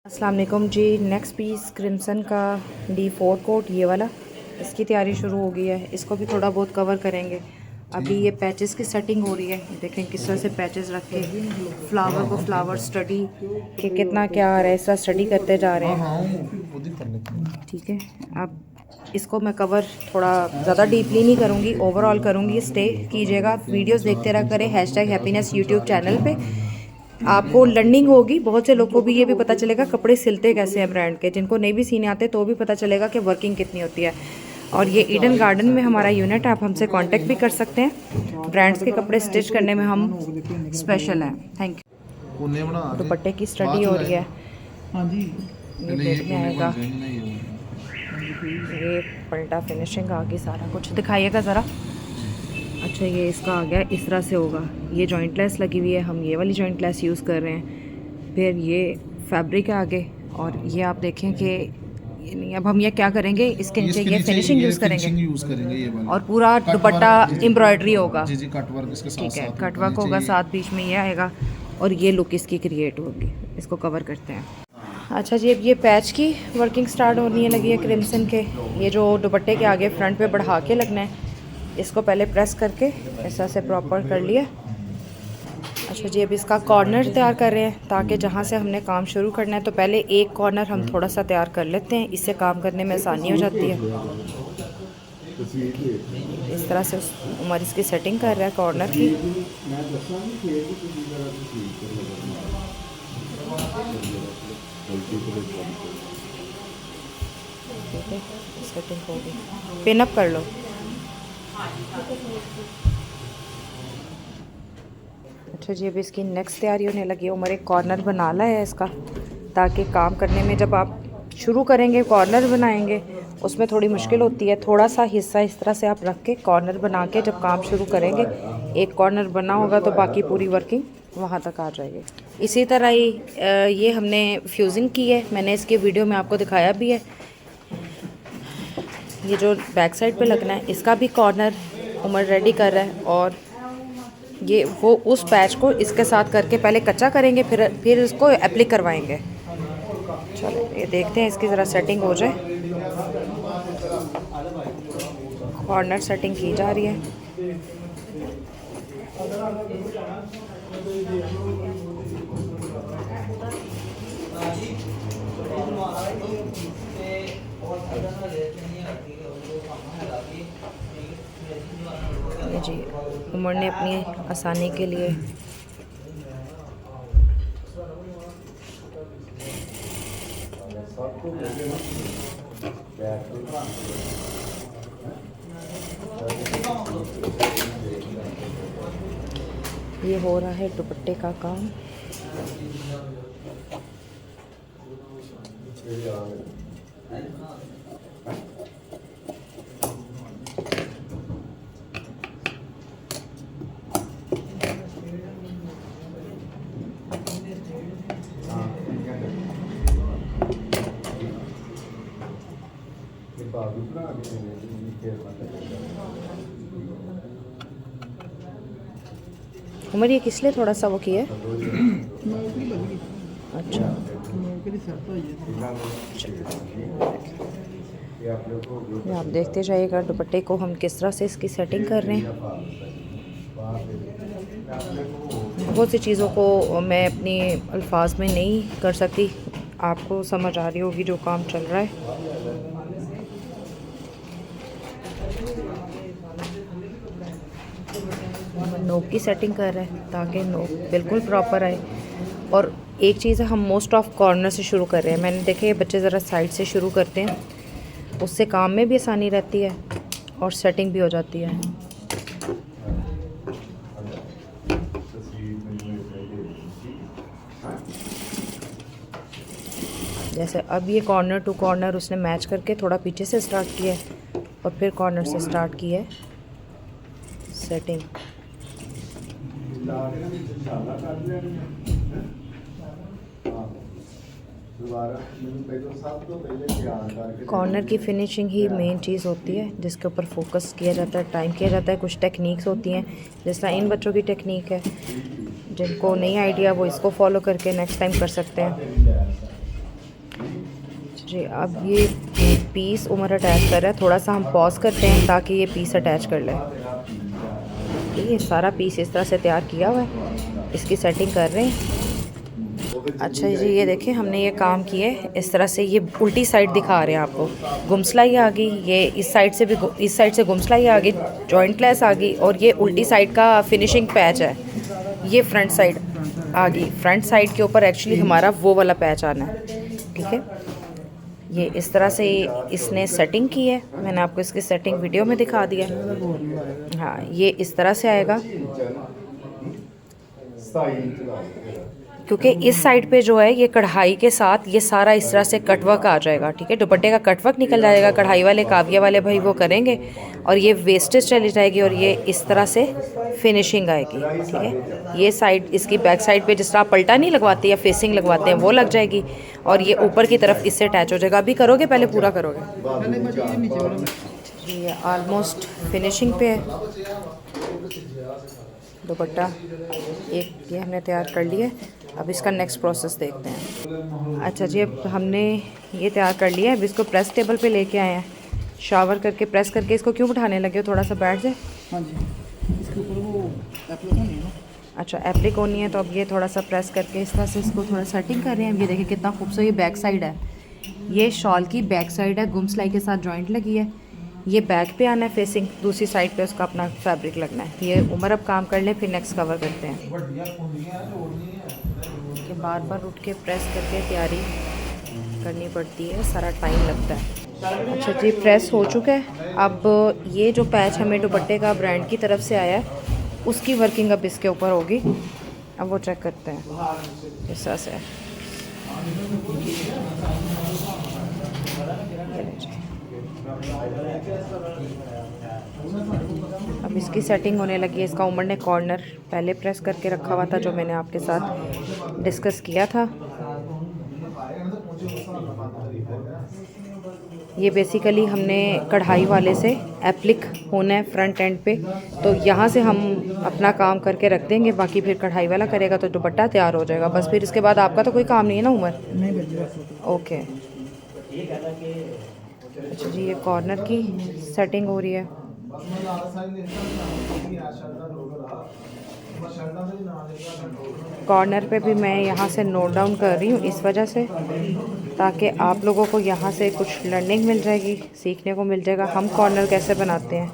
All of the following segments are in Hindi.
अस्सलाम वालेकुम जी। नेक्स्ट पीस क्रिम्सन का D4 कोट, ये वाला, इसकी तैयारी शुरू हो गई है। इसको भी थोड़ा बहुत कवर करेंगे। अभी ये पैचेस की सेटिंग हो रही है। देखें किस तरह से पैचेस रख के फ्लावर को फ्लावर स्टडी कि कितना क्या आ रहा है, ऐसा स्टडी करते जा रहे हैं। ठीक है, अब इसको मैं कवर थोड़ा ज़्यादा डीपली नहीं करूँगी, ओवरऑल करूँगी। स्टे कीजिएगा, वीडियोस देखते रहा करें। #हैप्पीनेस यूट्यूब चैनल पे आपको लर्निंग होगी। बहुत से लोगों को भी ये भी पता चलेगा कपड़े सिलते कैसे हैं ब्रांड के। जिनको नहीं भी सीने आते तो भी पता चलेगा कि वर्किंग कितनी होती है। और ये ईडन गार्डन में हमारा यूनिट है, आप हमसे कांटेक्ट भी कर सकते हैं। ब्रांड्स के कपड़े स्टिच करने में हम स्पेशल हैं। Thank you. दुपट्टे की स्टडी हो रही है। ये पेट में आएगा, ये पलटा फिनिशिंग आ गई, सारा कुछ दिखाइएगा ज़रा। अच्छा, ये इसका आ गया, इस तरह से होगा। ये जॉइंट लेस लगी हुई है, हम ये वाली जॉइंट लेस यूज़ कर रहे हैं। फिर ये फैब्रिक है आगे, और ये आप देखें कि ये नहीं। अब हम ये क्या करेंगे, इसके नीचे ये फिनिशिंग यूज़ करेंगे ये वाला। और पूरा दुपट्टा एम्ब्रॉयडरी होगा। जी कट वर्क इसके साथ ठीक है, साथ कट वर्क होगा, साथ बीच में ये आएगा और ये लुक इसकी क्रिएट होगी। इसको कवर करते हैं। अच्छा जी, अब ये पैच की वर्किंग स्टार्ट होनी है लगी है क्रिम्सन के। ये जो दुपट्टे के आगे फ्रंट पे बढ़ा के लगना है, इसको पहले प्रेस करके ऐसा से प्रॉपर कर लिया। अच्छा जी, अब इसका कॉर्नर तैयार कर रहे हैं ताकि जहाँ से हमने काम शुरू करना है तो पहले एक कॉर्नर हम थोड़ा सा तैयार कर लेते हैं, इससे काम करने में आसानी हो जाती है। इस तरह से उमर इसकी सेटिंग कर रहा है कॉर्नर की। ठीक है, सेटिंग हो गई। पिन अप कर लो। अच्छा जी, अब इसकी नेक्स्ट तैयारी होने लगी है। उमर एक कॉर्नर बनाना है इसका, ताकि काम करने में जब आप शुरू करेंगे कॉर्नर बनाएंगे उसमें थोड़ी मुश्किल होती है। थोड़ा सा हिस्सा इस तरह से आप रख के कॉर्नर बना के जब काम शुरू करेंगे, एक कॉर्नर बना होगा तो बाकी पूरी वर्किंग वहाँ तक आ जाएगी। इसी तरह ही ये हमने फ्यूजिंग की है, मैंने इसके वीडियो में आपको दिखाया भी है। ये जो बैक साइड पे लगना है, इसका भी कॉर्नर उमर रेडी कर रहा है। और ये वो उस पैच को इसके साथ करके पहले कच्चा करेंगे, फिर इसको एप्लिक करवाएंगे। चलो ये देखते हैं, इसकी ज़रा सेटिंग हो जाए। कॉर्नर सेटिंग की जा रही है। ये जी उमर ने अपनी आसानी के लिए ये हो रहा है दुपट्टे का काम। उमर ये किस लिए थोड़ा सा वो किया है? अच्छा, ये आप देखते जाइएगा दुपट्टे को हम किस तरह से इसकी सेटिंग कर रहे हैं। बहुत सी चीज़ों को मैं अपनी अल्फाज में नहीं कर सकती, आपको समझ आ रही होगी जो काम चल रहा है। नोक की सेटिंग कर रहे हैं ताकि नोक बिल्कुल प्रॉपर आए। और एक चीज़ है, हम मोस्ट ऑफ कॉर्नर से शुरू कर रहे हैं। मैंने देखे ये बच्चे ज़रा साइड से शुरू करते हैं, उससे काम में भी आसानी रहती है और सेटिंग भी हो जाती है। जैसे अब ये कॉर्नर टू कॉर्नर उसने मैच करके थोड़ा पीछे से स्टार्ट किया है और फिर कॉर्नर से स्टार्ट की है सेटिंग। कॉर्नर की फिनिशिंग ही मेन चीज़ होती है जिसके ऊपर फोकस किया जाता है, टाइम किया जाता है। कुछ टेक्निक्स होती हैं, जिस तरह इन बच्चों की टेक्निक है, जिनको नहीं आइडिया वो इसको फॉलो करके नेक्स्ट टाइम कर सकते हैं। जी अब ये पीस उमर अटैच कर रहा है, थोड़ा सा हम पॉज करते हैं ताकि ये पीस अटैच कर ले। ये सारा पीस इस तरह से तैयार किया हुआ है, इसकी सेटिंग कर रहे हैं। अच्छा जी ये देखिए हमने ये काम किए इस तरह से, ये उल्टी साइड दिखा रहे हैं आपको, गुमसलाई आ गई, ये इस साइड से भी इस साइड से गुमसलाई आ गई, जॉइंट लेस आ गई, और ये उल्टी साइड का फिनिशिंग पैच है, ये फ्रंट साइड आ गई। फ्रंट साइड के ऊपर एक्चुअली हमारा वो वाला पैच आना है, ठीक है। ये इस तरह से इसने सेटिंग की है, मैंने आपको इसकी सेटिंग वीडियो में दिखा दिया। हाँ ये इस तरह से आएगा, क्योंकि इस साइड पे जो है ये कढ़ाई के साथ ये सारा इस तरह से कटवर्क आ जाएगा, ठीक है। दुपट्टे का कटवर्क निकल जाएगा, कढ़ाई वाले काविया वाले भाई वो करेंगे, और ये वेस्टेज चली जाएगी, और ये इस तरह से फिनिशिंग आएगी, ठीक है। ये साइड इसकी बैक साइड पे जिस तरह आप पलटा नहीं लगवाते या फेसिंग लगवाते हैं वो लग जाएगी, और ये ऊपर की तरफ इससे अटैच हो जाएगा। अभी करोगे, पहले पूरा करोगे। ये ऑलमोस्ट फिनिशिंग पे है दुपट्टा, एक ये हमने तैयार कर लिया। अब इसका नेक्स्ट प्रोसेस देखते हैं। अच्छा जी अब हमने ये तैयार कर लिया है, अब इसको प्रेस टेबल पे लेके आए हैं, शावर करके प्रेस करके। इसको क्यों बिठाने लगे हो, थोड़ा सा बैठ जाए। हाँ जी, इसके ऊपर वो एप्लिक होनी है ना। अच्छा एप्लिक होनी है, तो अब ये थोड़ा सा प्रेस करके इस तरह से इसको थोड़ा सेटिंग कर रहे हैं। अब ये देखिए कितना खूबसूरत ये बैक साइड है, ये शॉल की बैक साइड है, गुम सिलाई के साथ जॉइंट लगी है। ये बैक पे आना है फेसिंग, दूसरी साइड पे उसका अपना फैब्रिक लगना है। ये उमर अब काम कर लें, फिर नेक्स्ट कवर करते हैं। कि बार बार उठ के प्रेस करके तैयारी करनी पड़ती है, सारा टाइम लगता है। अच्छा जी प्रेस हो चुका है। अब ये जो पैच हमें दुपट्टे का ब्रांड की तरफ से आया है उसकी वर्किंग अब इसके ऊपर होगी। अब वो चेक करते हैं इस तरह से। अब इसकी सेटिंग होने लगी है। इसका उमर ने कॉर्नर पहले प्रेस करके रखा हुआ था, जो मैंने आपके साथ डिस्कस किया था। ये बेसिकली हमने कढ़ाई वाले से एप्लिक होना है फ्रंट एंड पे, तो यहाँ से हम अपना काम करके रख देंगे, बाकी फिर कढ़ाई वाला करेगा तो दुपट्टा तैयार हो जाएगा बस। फिर इसके बाद आपका तो कोई काम नहीं है ना उमर? नहीं। ओके। अच्छा जी ये कॉर्नर की सेटिंग हो रही है। कॉर्नर पे भी मैं यहाँ से नोट डाउन कर रही हूँ इस वजह से, ताकि आप लोगों को यहाँ से कुछ लर्निंग मिल जाएगी, सीखने को मिल जाएगा हम कॉर्नर कैसे बनाते हैं।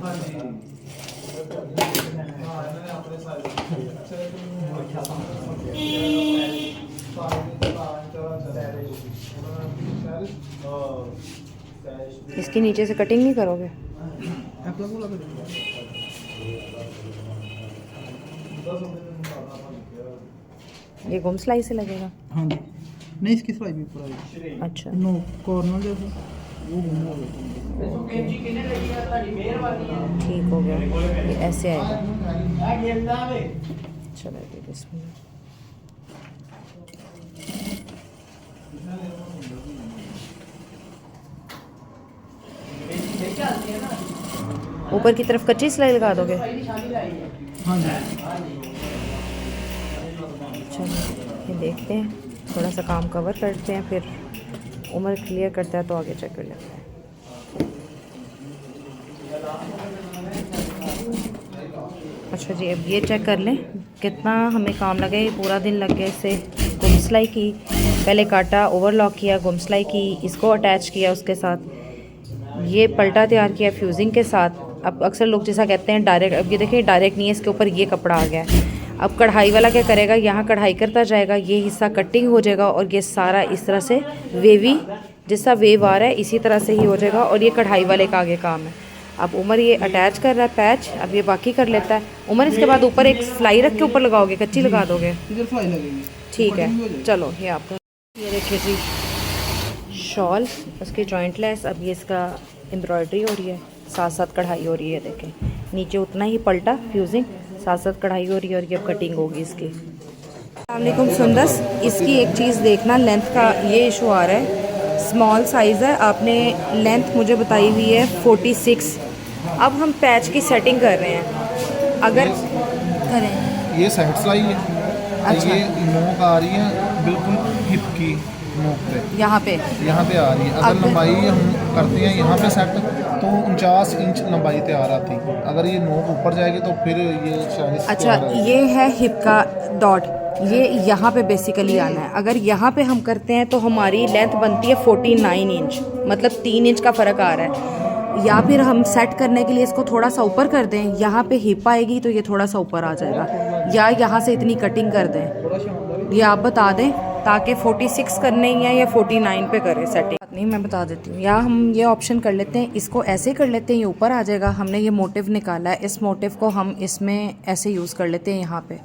इसके नीचे से कटिंग नहीं करोगे? ये गुम सिलाई से लगेगा? हाँ जी, नहीं इसकी सिलाई भी पूरा। अच्छा नो कॉर्नर जैसे वो घूम हो गया, ठीक हो गया। ये ऐसे आएगा। चलो इसमें ऊपर की तरफ कच्ची सिलाई लगा दोगे? हाँ जी। चलो ये देखते हैं, थोड़ा सा काम कवर करते हैं, फिर उम्र क्लियर करता है तो आगे चेक कर लेते हैं। अच्छा जी अब ये चेक कर लें कितना हमें काम लगे। पूरा दिन लग गया इससे। गुम सिलाई की, पहले काटा, ओवरलॉक किया, गुम सिलाई की, इसको अटैच किया उसके साथ, ये पलटा तैयार किया फ्यूजिंग के साथ। अब अक्सर लोग जैसा कहते हैं डायरेक्ट, अब ये देखिए डायरेक्ट नहीं है, इसके ऊपर ये कपड़ा आ गया है। अब कढ़ाई वाला क्या करेगा, यहाँ कढ़ाई करता जाएगा, ये हिस्सा कटिंग हो जाएगा, और ये सारा इस तरह से वेवी, जैसा वेव आ रहा है इसी तरह से ही हो जाएगा, और ये कढ़ाई वाले का आगे काम है। अब उमर ये अटैच कर रहा है पैच, अब ये बाकी कर लेता है। उमर इसके बाद ऊपर एक सिलाई रख के ऊपर लगाओगे, कच्ची लगा दोगे? इधर सिलाई लगेगी। ठीक है चलो ये आपको, ये देखिए जी शॉल, उसकी जॉइंट लेस। अब ये इसका एम्ब्रॉयडरी हो रही है, साथ साथ कढ़ाई हो रही है। देखें नीचे उतना ही पलटा फ्यूजिंग, साथ साथ कढ़ाई हो रही है, और ये कटिंग होगी इसकी। अस्सलामुअलैकुम सुंदस, इसकी एक चीज़ देखना, लेंथ का ये इशू आ रहा है। स्मॉल साइज़ है, आपने लेंथ मुझे बताई हुई है 46। अब हम पैच की सेटिंग कर रहे हैं, अगर करें ये साइड सिलाई है। अच्छा। ये नोक आ रही है बिल्कुल हिप की, नोक पे यहाँ पे यहाँ पे आ रही है। अगर अब- लंबाई हम करते हैं यहाँ पे सेट तो 49 इंच लंबाई तैयार आती है। अगर ये नोक ऊपर जाएगी तो फिर ये 46 अच्छा, तैयार आएगी। ये है हिप का डॉट, ये यहाँ पे बेसिकली आना है। अगर यहाँ पे हम करते हैं तो हमारी लेंथ बनती है 49 इंच, मतलब 3 इंच का फ़र्क आ रहा है। या फिर हम सेट करने के लिए इसको थोड़ा सा ऊपर कर दें, यहाँ पे हिप आएगी तो ये थोड़ा सा ऊपर आ जाएगा, या यहाँ से इतनी कटिंग कर दें। ये आप बता दें ताकि 46 करने ही है या 49 पे करें सेटिंग। नहीं, मैं बता देती हूँ। या हम ये ऑप्शन कर लेते हैं, इसको ऐसे कर लेते हैं, ये ऊपर आ जाएगा। हमने ये मोटिव निकाला है, इस मोटिव को हम इसमें ऐसे यूज़ कर लेते हैं, यहाँ पे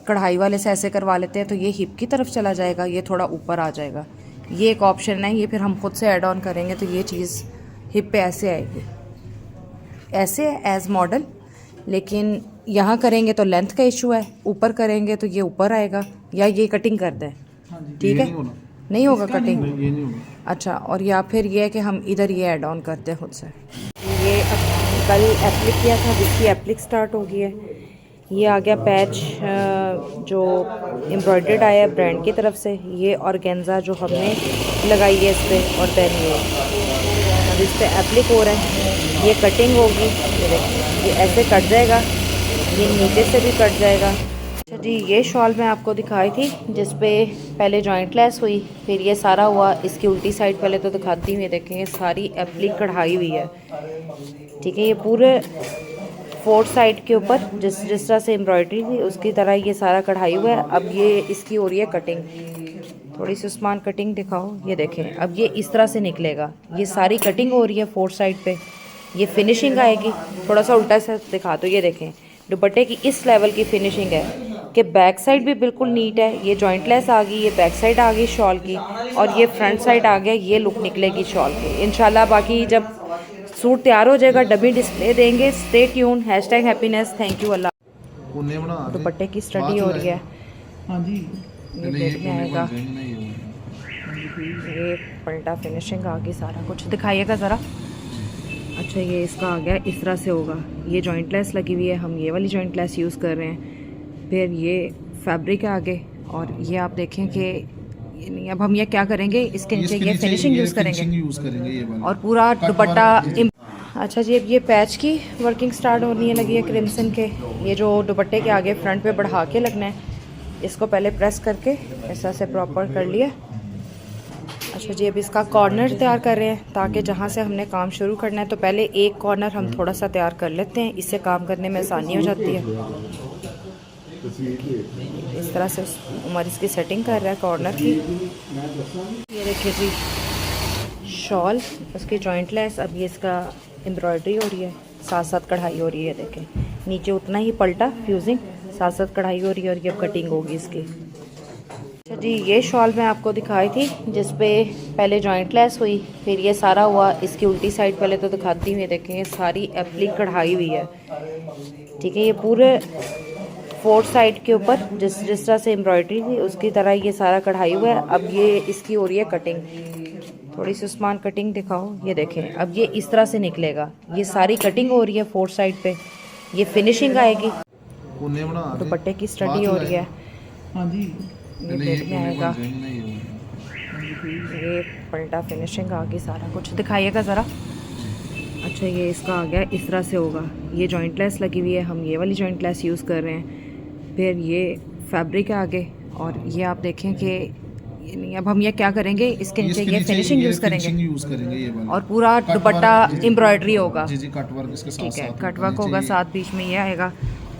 कढ़ाई वाले से ऐसे करवा लेते हैं तो ये हिप की तरफ चला जाएगा, ये थोड़ा ऊपर आ जाएगा। ये एक ऑप्शन है, ये फिर हम खुद से ऐड ऑन करेंगे तो ये चीज़ हिप पे ऐसे आएगी, ऐसे एज मॉडल। लेकिन यहाँ करेंगे तो लेंथ का इशू है, ऊपर करेंगे तो ये ऊपर आएगा, या ये कटिंग कर दें। ठीक है, नहीं होगा कटिंग। ये नहीं होगा। अच्छा, और या फिर ये है कि हम इधर ये ऐड ऑन करते हैं खुद से। ये कल एप्लिक किया था, इसकी एप्लिक स्टार्ट हो गई है। ये आ गया पैच जो एम्ब्रॉयडर्ड आया है ब्रांड की तरफ से। ये ऑर्गेन्जा जो हमने लगाई है इस पर, और देन ये अब इस पर एप्लिक हो रहा है। ये कटिंग होगी, ये देखिए, ये ऐसे कट जाएगा, ये नीचे से भी कट जाएगा। अच्छा जी, ये शॉल मैं आपको दिखाई थी जिस पे पहले जॉइंट लेस हुई, फिर ये सारा हुआ। इसकी उल्टी साइड पहले तो दिखाती हूँ, ये देखें, ये सारी एप्लिक कढ़ाई हुई है। ठीक है, ये पूरे 4 साइड के ऊपर जिस तरह से एम्ब्रॉयडरी थी उसकी तरह ये सारा कढ़ाई हुआ है। अब ये इसकी हो रही है कटिंग, थोड़ी सी उस्मान कटिंग दिखाओ। ये देखें, अब ये इस तरह से निकलेगा, ये सारी कटिंग हो रही है 4 साइड पे। ये फिनिशिंग आएगी, थोड़ा सा उल्टा से दिखा दो। ये देखें, दुपट्टे की इस लेवल की फिनिशिंग है कि बैक साइड भी बिल्कुल नीट है। ये जॉइंट लेस आ गई, ये बैक साइड आ गई शॉल की, और ये फ्रंट साइड आ गया। ये लुक निकलेगी शॉल की इंशाल्लाह। बाकी जब सूट तैयार हो जाएगा डबी डिस्प्ले देंगे। Stay tune, #happiness. Thank you अल्लाह। कोने बना दे। दुपट्टे की स्टडी हो रही है, हाँ जी, ये देखने आएगा। ये ये पलटा फिनिशिंग आ गई, सारा कुछ दिखाइएगा ज़रा। अच्छा, ये इसका आ गया, इस तरह से होगा। ये जॉइंट लेस लगी हुई है, हम ये वाली जॉइंट लेस यूज़ कर रहे हैं। फिर ये फैब्रिक आ गए, और ये आप देखें कि ये नहीं। अब हम ये क्या करेंगे, इसके नीचे ये फिनिशिंग यूज़ करेंगे ये वाला। और पूरा दुपट्टा। अच्छा जी, अब ये पैच की वर्किंग स्टार्ट होनी है लगी है क्रिम्सन के। ये जो दुपट्टे के आगे फ्रंट पे बढ़ा के लगना है, इसको पहले प्रेस करके ऐसा से प्रॉपर कर लिया। अच्छा जी, अब इसका कॉर्नर तैयार कर रहे हैं ताकि जहाँ से हमने काम शुरू करना है तो पहले एक कॉर्नर हम थोड़ा सा तैयार कर लेते हैं, इससे काम करने में आसानी हो जाती है। इस तरह से उमर इसकी सेटिंग कर रहा है कॉर्नर की। ये देखिए जी, शॉल, उसकी जॉइंट लेस। अब ये इसका एम्ब्रॉयडरी हो रही है, साथ साथ कढ़ाई हो रही है। देखें, नीचे उतना ही पलटा फ्यूजिंग, साथ साथ कढ़ाई हो रही है, और ये कटिंग होगी इसकी। अच्छा जी, ये शॉल मैं आपको दिखाई थी जिस पे पहले जॉइंट लेस हुई, फिर ये सारा हुआ। इसकी उल्टी साइड पहले तो दिखाती हूँ, ये देखें, ये सारी एप्लिक कढ़ाई हुई है। ठीक है, ये पूरे 4 साइड के ऊपर जिस तरह से एम्ब्रॉयडरी थी उसकी तरह ये सारा कढ़ाई हुआ है। अब ये इसकी हो रही है कटिंग, थोड़ी सी उस्मान कटिंग दिखाओ। ये देखें, अब ये इस तरह से निकलेगा, ये सारी कटिंग हो रही है 4 साइड पे। ये फिनिशिंग आएगी, कोने बना दे। दुपट्टे की स्टडी हो रही है। हाँ जी, ये देखने आएगा, ये पलटा फिनिशिंग आ गई, सारा कुछ दिखाइएगा ज़रा। अच्छा, ये इसका आ गया, इस तरह से होगा। ये जॉइंट लेस लगी हुई है, हम ये वाली जॉइंट लेस यूज़ कर रहे हैं। फिर ये फैब्रिक आ गए, और ये आप देखें कि ये नहीं। अब हम ये क्या करेंगे, इसके नीचे ये फिनिशिंग यूज़ करेंगे, ये वाला। और पूरा दुपट्टा एम्ब्रॉयडरी होगा। जी जी, कट वर्क इसके साथ ठीक है, साथ कट वर्क होगा, साथ बीच में ये आएगा,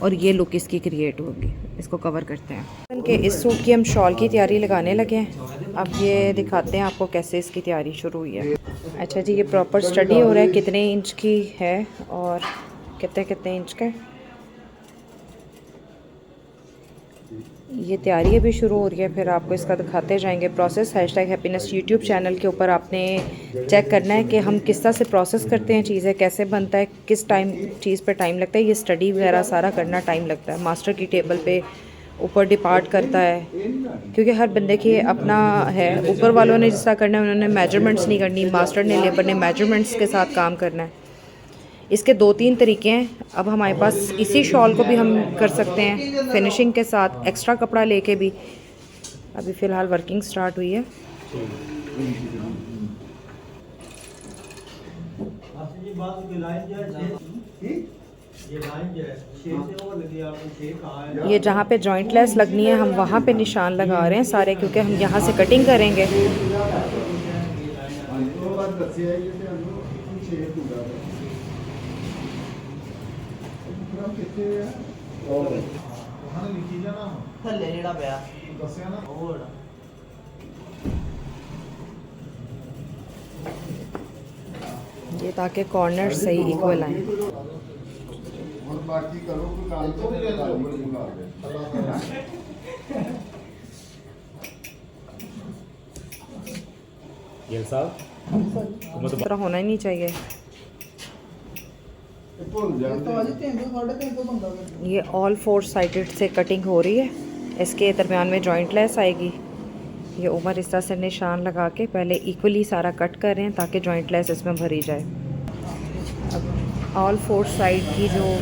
और ये लुक इसकी क्रिएट होगी। इसको कवर करते हैं कि इस सूट की हम शॉल की तैयारी लगाने लगे हैं। अब ये दिखाते हैं आपको कैसे इसकी तैयारी शुरू हुई है। अच्छा जी, ये प्रॉपर स्टडी हो रहा है कितने इंच की है और कितने इंच का है। ये तैयारी अभी शुरू हो रही है, फिर आपको इसका दिखाते जाएंगे प्रोसेस। #हैप्पीनेस यूट्यूब चैनल के ऊपर आपने चेक करना है कि हम किस तरह से प्रोसेस करते हैं चीज़ें, कैसे बनता है, किस टाइम चीज़ पे टाइम लगता है। ये स्टडी वगैरह सारा करना टाइम लगता है, मास्टर की टेबल पे ऊपर डिपार्ट करता है, क्योंकि हर बंदे की अपना है। ऊपर वालों ने जिस तरह करना है उन्होंने मेजरमेंट्स नहीं करनी, मास्टर ने, लेबर ने मेजरमेंट्स के साथ काम करना है। इसके 2-3 तरीके हैं। अब हमारे पास इसी शॉल को भी हम कर सकते हैं फिनिशिंग के साथ, एक्स्ट्रा कपड़ा लेके भी। अभी फ़िलहाल वर्किंग स्टार्ट हुई है। ये जहाँ पे जॉइंट लेस लगनी है हम वहाँ पे निशान लगा रहे हैं सारे, क्योंकि हम यहाँ से कटिंग करेंगे। थल्ले जेड़ा पिया ये ताकि कॉर्नर सही इक्वल आए। और बाकी करो कोई काम तो मंगा दे। ये साहब इस तरह होना ही नहीं चाहिए। भूल तो जाते आज 300 350 बंदा कर ये ऑल 4 साइडेड से कटिंग हो रही है। इसके दरमियान में जॉइंट लेस आएगी। ये ऊपर इस तरह से निशान लगा के पहले इक्वली सारा कट कर रहे हैं ताकि जॉइंट लेस इसमें भरी जाए। अब ऑल 4 साइड की जो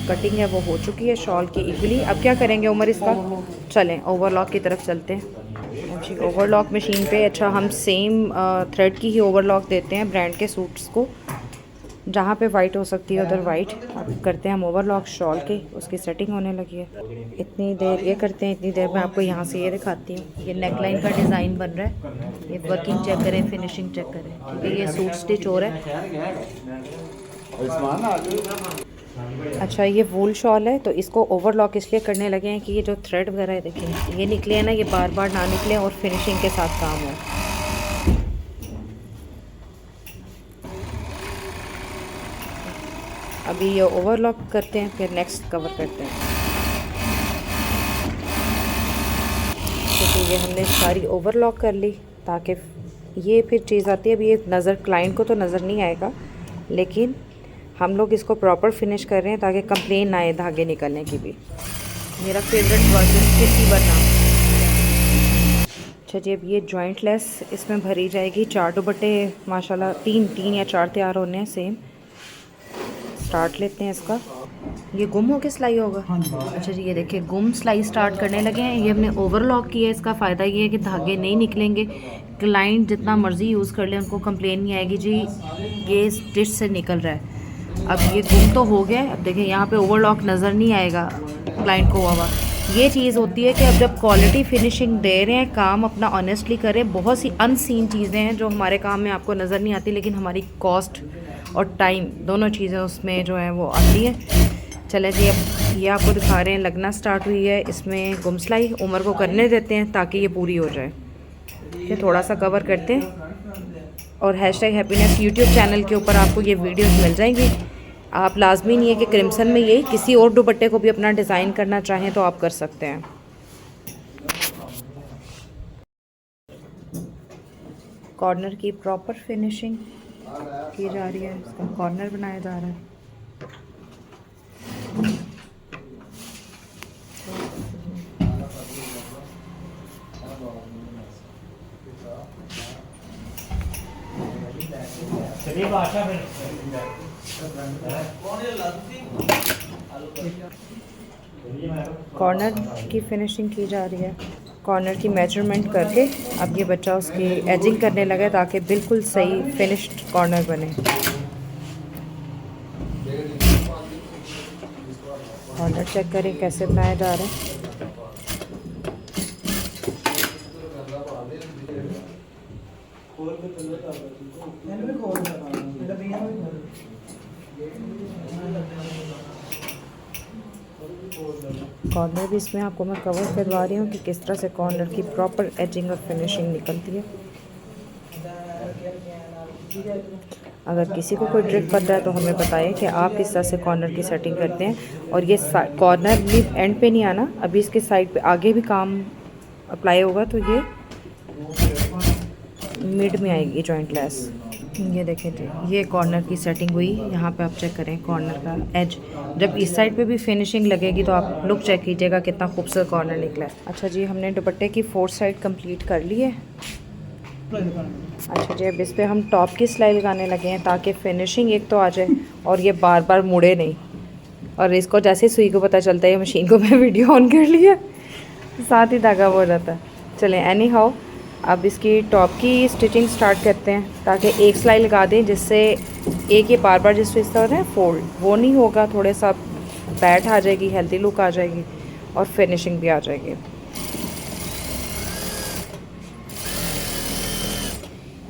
कटिंग है वो हो चुकी है शॉल की इक्वली। अब क्या करेंगे उमर इसका? चलें ओवरलॉक की तरफ चलते हैं। अच्छी ओवरलॉक मशीन पे अच्छा हम सेम थ्रेड की ही ओवरलॉक देते हैं ब्रांड के सूट्स को। जहाँ पे वाइट हो सकती है उधर वाइट। अब करते हैं हम ओवरलॉक शॉल के, उसकी सेटिंग होने लगी है। इतनी देर ये करते हैं, इतनी देर में आपको यहाँ से ये दिखाती हूँ। ये नेकलाइन का डिज़ाइन बन रहा है। ये वर्किंग चेक करें, फिनिशिंग चेक करें, क्योंकि ये सूट स्टिच हो रहा है। अच्छा ये वूल शॉल है तो इसको ओवरलॉक इसलिए करने लगे हैं कि ये जो थ्रेड वगैरह है देखें ये निकले हैं ना, ये बार बार ना निकले और फिनिशिंग के साथ काम हो। अभी ये ओवरलॉक करते हैं, फिर नेक्स्ट कवर करते हैं। तो ये हमने सारी ओवरलॉक कर ली ताकि ये फिर चीज़ आती है। अभी ये नज़र क्लाइंट को तो नज़र नहीं आएगा, लेकिन हम लोग इसको प्रॉपर फिनिश कर रहे हैं ताकि कंप्लेन ना आए धागे निकलने की भी। मेरा फेवरेट वर्जन के सीवर नाम। अच्छा जी अब ये जॉइंट लेस इसमें भरी जाएगी। 4 दुपट्टे माशाल्लाह 3 या 4 तैयार होने हैं सेम। स्टार्ट लेते हैं इसका। ये गुम होके सिलाई होगा। अच्छा जी ये देखिए गुम सिलाई स्टार्ट करने लगे हैं। ये हमने ओवरलॉक किया है। इसका फ़ायदा ये है कि धागे नहीं निकलेंगे। क्लाइंट जितना मर्ज़ी यूज़ कर ले उनको कंप्लेन नहीं आएगी जी ये स्टिच से निकल रहा है। अब ये गुम तो हो गया। अब देखिए यहाँ पे ओवरलॉक नज़र नहीं आएगा क्लाइंट को हुआ। ये चीज़ होती है कि अब जब क्वालिटी फिनिशिंग दे रहे हैं, काम अपना ऑनेस्टली करें। बहुत सी अनसीन चीज़ें हैं जो हमारे काम में आपको नज़र नहीं आती, लेकिन हमारी कॉस्ट और टाइम दोनों चीज़ें उसमें जो है वो आती है। चले जी अब ये आपको दिखा रहे हैं लगना स्टार्ट हुई है। इसमें गुम सिलाई उमर को करने देते हैं ताकि ये पूरी हो जाए। ये थोड़ा सा कवर करते हैं और #हैप्पीनेस यूट्यूब चैनल के ऊपर आपको ये वीडियोस मिल जाएंगी। आप लाजमी नहीं है कि क्रिम्सन में यही किसी और दुपट्टे को भी अपना डिज़ाइन करना चाहें तो आप कर सकते हैं। कॉर्नर की प्रॉपर फिनिशिंग की जा रही है। इसका कॉर्नर बनाया जा रहा है। कॉर्नर की फिनिशिंग की जा रही है। कॉर्नर की मेजरमेंट करके अब ये बच्चा उसकी एजिंग करने लगा ताकि बिल्कुल सही फिनिश्ड कॉर्नर बने। कॉर्नर चेक करें कैसे बनाया जा रहा है। कॉर्नर भी इसमें आपको मैं कवर करवा रही हूँ कि किस तरह से कॉर्नर की प्रॉपर एजिंग और फिनिशिंग निकलती है। अगर किसी को कोई ट्रिक पता है तो हमें बताएं कि आप किस तरह से कॉर्नर की सेटिंग करते हैं। और ये कॉर्नर भी एंड पे नहीं आना, अभी इसके साइड पे आगे भी काम अप्लाई होगा तो ये मिड में आएगी जॉइंट लेस। ये देखें जी ये कॉर्नर की सेटिंग हुई। यहाँ पे आप चेक करें कॉर्नर का एज। जब इस साइड पे भी फिनिशिंग लगेगी तो आप लुक चेक कीजिएगा कितना खूबसूरत कॉर्नर निकला है। अच्छा जी हमने दुपट्टे की 4 साइड कंप्लीट कर ली है। अच्छा जी अब इस पर हम टॉप की सिलाई लगाने लगे हैं ताकि फिनिशिंग एक तो आ जाए और ये बार बार मुड़े नहीं। और इसको जैसे सुई को पता चलता है मशीन को मैं वीडियो ऑन कर लिया साथ ही धागा हो जाता है। चलें एनी हाउ अब इसकी टॉप की स्टिचिंग स्टार्ट करते हैं ताकि एक सिलाई लगा दें जिससे एक ये बार बार जिससे इस तरह फोल्ड वो नहीं होगा, थोड़े सा बैठ आ जाएगी, हेल्दी लुक आ जाएगी और फिनिशिंग भी आ जाएगी।